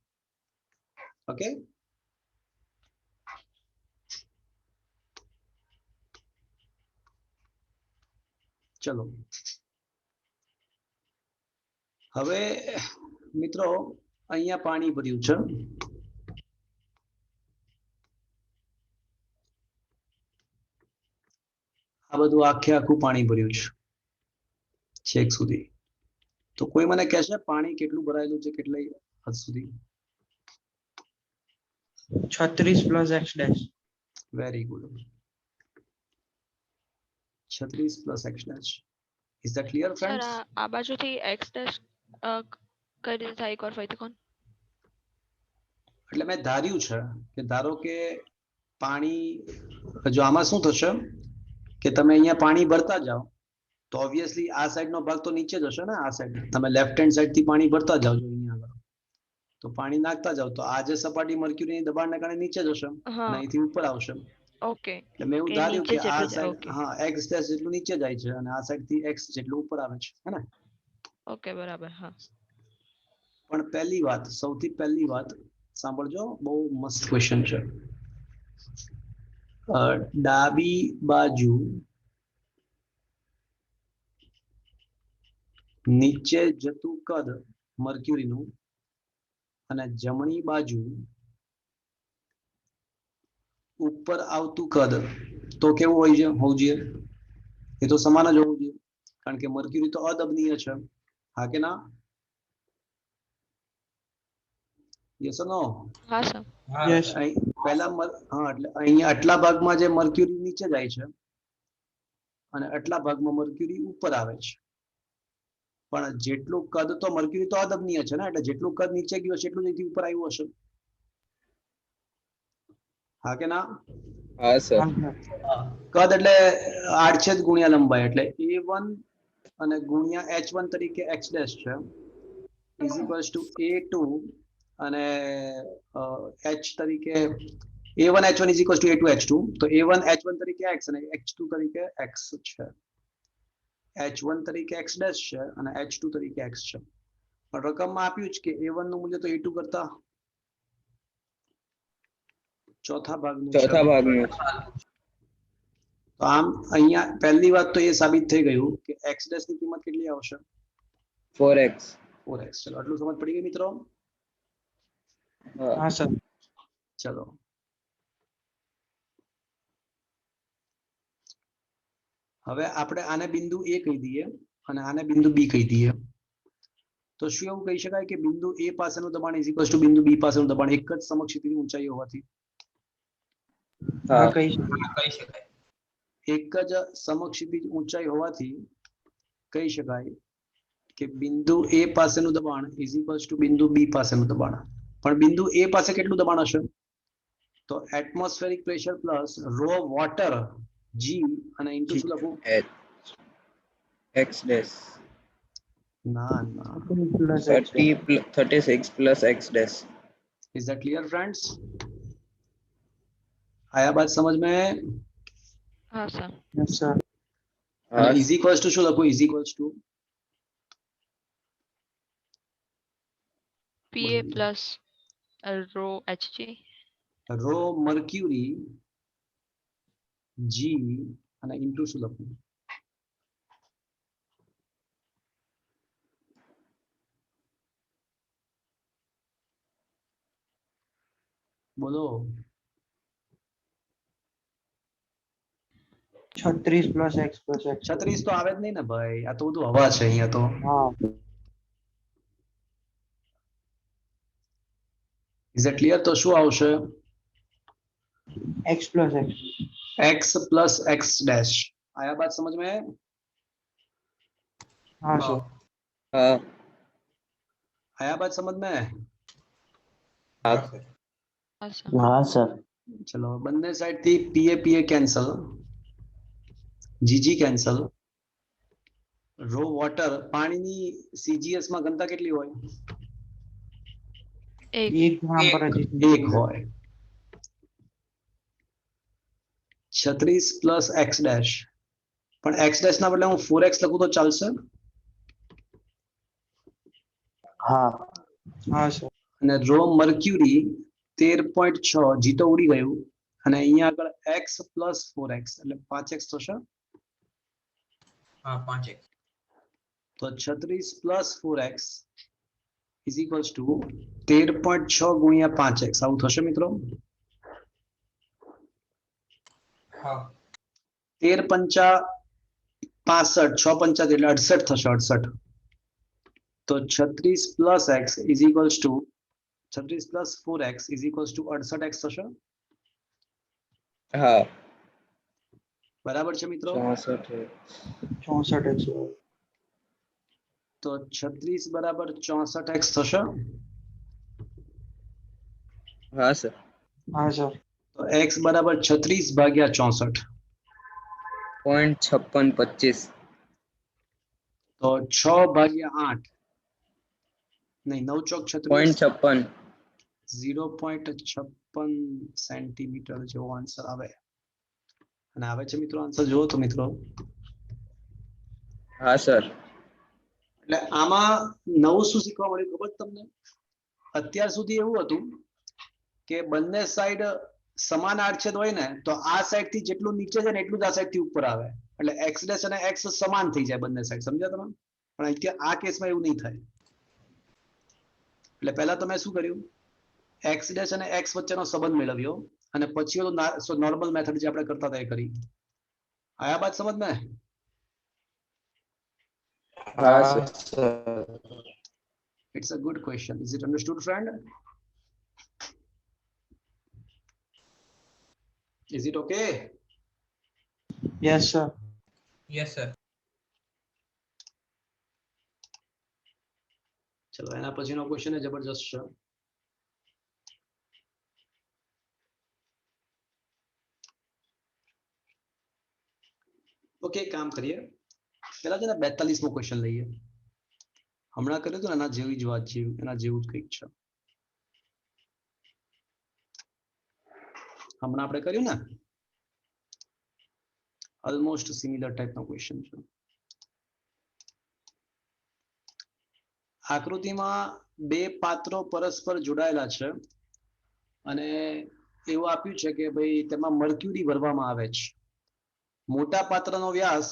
ઓકે, ચલો હવે મિત્રો અહીંયા પાણી ભર્યું છે. આ બધું આખે આખું પાણી ભર્યું છે છેક સુધી. તો કોઈ મને કહેશે પાણી કેટલું ભરાયેલું છે, કેટલા હદ સુધી? 36 plus x dash. Very good. 36 plus x dash. Is that clear sir friends? આ બાજુથી x ડેશ કઈ રીતે થાય એકવાર ફરીથી કોણ? એટલે મેં ધાર્યું છે કે ધારો કે પાણી, જો આમાં શું થશે કે તમે અહીંયા પાણી ભરતા જાઓ તો ઓબ્વિયસલી આ સાઈડનો ભાગ તો નીચે જ હશે ને. આ સાઈડ તમે લેફ્ટ હેન્ડ સાઈડથી પાણી ભરતા જાઓ છો અહીંયા આગળ, તો પાણી નાખતા જાઓ તો આ જે સપાટી મર્ક્યુરીની દબાણને કારણે નીચે જશે અને હા અહીંથી ઉપર આવશે. ઓકે એટલે મેં એવું કે ધાર્યું નીચે કે આ જેટલું જાય. સાઈડ ઓકે હા x ડેશ જેટલું નીચે જાય છે અને આ સાઈડથી x જેટલું ઉપર આવે છે, હે ને? ઓકે બરાબર. હા પણ પહેલી વાત, સૌથી પહેલી વાત સાંભળજો, બહુ મસ્ત ક્વેશ્ચન છે. ડાબી બાજુ નીચે જતું કદ મર્ક્યુરીનું અને જમણી બાજુ ઉપર આવતું કદ તો કેવું હોવું જોઈએ? એ તો સમાન જ હોવું જોઈએ, કારણ કે મર્ક્યુરી તો અદબનીય છે. હા કે ના? યસ ઓર નો? હા સર. यस. પહેલા હા, એટલે અહીંયા આટલા ભાગમાં જે મર્ક્યુરી નીચે જાય છે અને આટલા ભાગમાં મર્ક્યુરી ઉપર આવે છે. પણ જેટલું કદ તો મર્ક્યુરી તો અદબનીય છે ને, એટલે જેટલું કદ નીચે ગયું હશે એટલું અહીંથી ઉપર આવ્યું હશે. હા કે ના? હા સર. કદ એટલે આડછેદ ગુણ્યા લંબાઈ, એટલે a1 અને ગુણ્યા h1 તરીકે x ડેશ છે ઇઝ ઇક્વલ્સ ટુ a2 અને h તરીકે a1 h1 is equals two a2 h2. તો a1 h1 તરીકે x અને h2 તરીકે x છે. h1 તરીકે x ડેશ છે અને h2 તરીકે x છે. પણ રકમમાં આપ્યું છે કે a1 નું મૂલ્ય તો a2 કરતા ચોથા ભાગનું છે. ચોથા ભાગનું. તો તો આમ અહીંયા પહેલી વાત તો એ સાબિત થઈ ગયું કે x ડેશ ની કિંમત કેટલી આવશે 4x. 4x. ચલો આટલું સમજ પડી ગઈ મિત્રો. હા સર. ચલો હવે આપણે આને બિંદુ A કહી દઈએ અને આને બિંદુ B કહી દઈએ. તો શું એવું કહી શકાય કે બિંદુ A પાસેનું દબાણ ઇઝ ઇક્વલ ટુ બિંદુ B પાસેનું દબાણ એક જ સમક્ષિતિજની ઊંચાઈ હોવાથી હા હા. કહી શકાય. કહી શકાય. એક જ સમક્ષિતિજ ઊંચાઈ હોવાથી કહી શકાય કે બિંદુ A પાસેનું દબાણ ઇઝ ઇક્વલ ટુ બિંદુ B પાસેનું દબાણ. પણ બિંદુ A પાસે કેટલું દબાણ હશે? તો atmospheric pressure plus row water G અને ઇન્ટુ શું લખું? X dash. ના ના. 36 plus x dash. Is that clear friends? आया बात समझ में? હા સર. Yes sir. હા. इज इक्वल्स टू શું લખું? Is equals to PA plus rho HG. Rho mercury G અને ઇન્ટુ શું લખું? બોલો. 36 plus x plus x. 36 તો આવે જ નહીં ને ભાઈ, આ તો બધું હવા છે અહીંયા તો. હા. Is it clear? તો શું આવશે? x plus x. x plus x dash. आया बात समझ में? हाँ सर. હા. आया बात समझ में? હા. હા સર. हाँ सर. चलो બંને સાઈડ થી પીએ પીએ કેન્સલ, જીજી કેન્સલ. રો વોટર પાણીની સીજીએસ માં ઘનતા કેટલી હોય? એક. एक गुणा पर अधिक. એક હોય. 36 પ્લસ એક્સ ડેશ, પણ એક્સ ડેશ ના બદલે હું 4x લખું તો ચાલશે? हाँ. हाँ सर. અને રો મર્ક્યુરી 13.6 જી તો ઉડી ગયું અને અહીંયા આગળ x પ્લસ 4x એટલે 5x થશે. હા 5x. તો 36 plus 4x is equals two 13.6 ગુણ્યા 5x આવું થશે મિત્રો. હા 13 પંચા 65, 6 પંચા એટલે 68 થશે, 68. તો 36 plus x is equals two 36 plus 4x is equals two 68x થશે. હા. બરાબર છે મિત્રો? 64. 64 x. તો 36 બરાબર 64x થશે. હા સર. हाँ सर. તો x બરાબર 36 ભાગ્યા 64. 0.5625. તો 6 ભાગ્યા 8 નહીં 9 ચોક 36, 0.56. 0.56 સેન્ટીમીટર જેવો આન્સર આવે. અને આવે છે મિત્રો આન્સર જુઓ તો મિત્રો. હા સર. એટલે આમાં નવું શું શીખવા મળ્યું ખબર તમને? અત્યાર સુધી એવું હતું કે બંને સાઈડ સમાન આડછેદ હોય ને તો આ સાઈડ થી જેટલું નીચે છે ને એટલું જ આ સાઈડ થી ઉપર આવે, એટલે એક્સ ડેશ અને એક્સ સમાન થઈ જાય બંને સાઈડ. સમજ્યા તમે? પણ અહીંયા આ કેસમાં એવું નહીં થાય. એટલે પહેલા તમે શું કર્યું? એક્સ ડેશ અને એક્સ વચ્ચેનો સંબંધ મેળવ્યો અને પછી નોર્મલ મેથડ જે આપણે કરતા હતા એ કરી. આયા બાત સમજ में? હા sir. It's a good question. Is it understood, friend? Is it okay? Yes sir. Yes sir. ચલો એના પછીનો ક્વેશ્ચન જબરજસ્ત છે. ઓકે કામ કરીએ. પહેલા છે ને 42મો ક્વેશ્ચન લઈએ. હમણાં કર્યું હતું ને એના જેવી જ વાત છે, એના જેવું જ કંઈક છે. હમણાં આપણે કર્યું ને ઓલમોસ્ટ સિમિલર ટાઈપનો ક્વેશ્ચન છે. આકૃતિમાં બે પાત્રો પરસ્પર જોડાયેલા છે અને એવું આપ્યું છે કે ભાઈ તેમાં મર્ક્યુરી ભરવામાં આવે છે. મોટા પાત્રનો વ્યાસ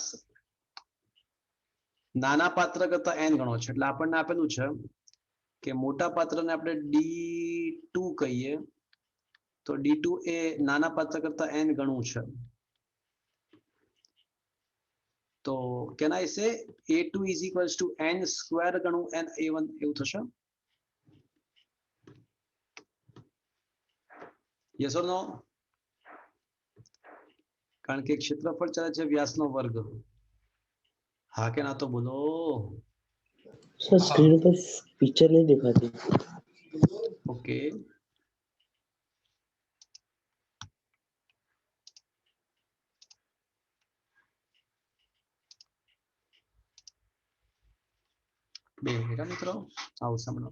નાના પાત્ર કરતા n ગણો છે. એટલે આપણને આપેલું છે કે મોટા પાત્રને આપણે D2 કહીએ તો D2 એ નાના પાત્ર કરતા n ગણું છે. તો can I say A2 is equals to n square ગણું n A1 એવું થશે? Yes or no? કારણ કે ક્ષેત્રફળ ચાલે છે વ્યાસનો વર્ગ. હા કે ના તો બોલો. सर स्क्रीन पर पिक्चर नहीं दिखाती. ઓકે. બે મિનિટ મિત્રો આવું સાંભળો.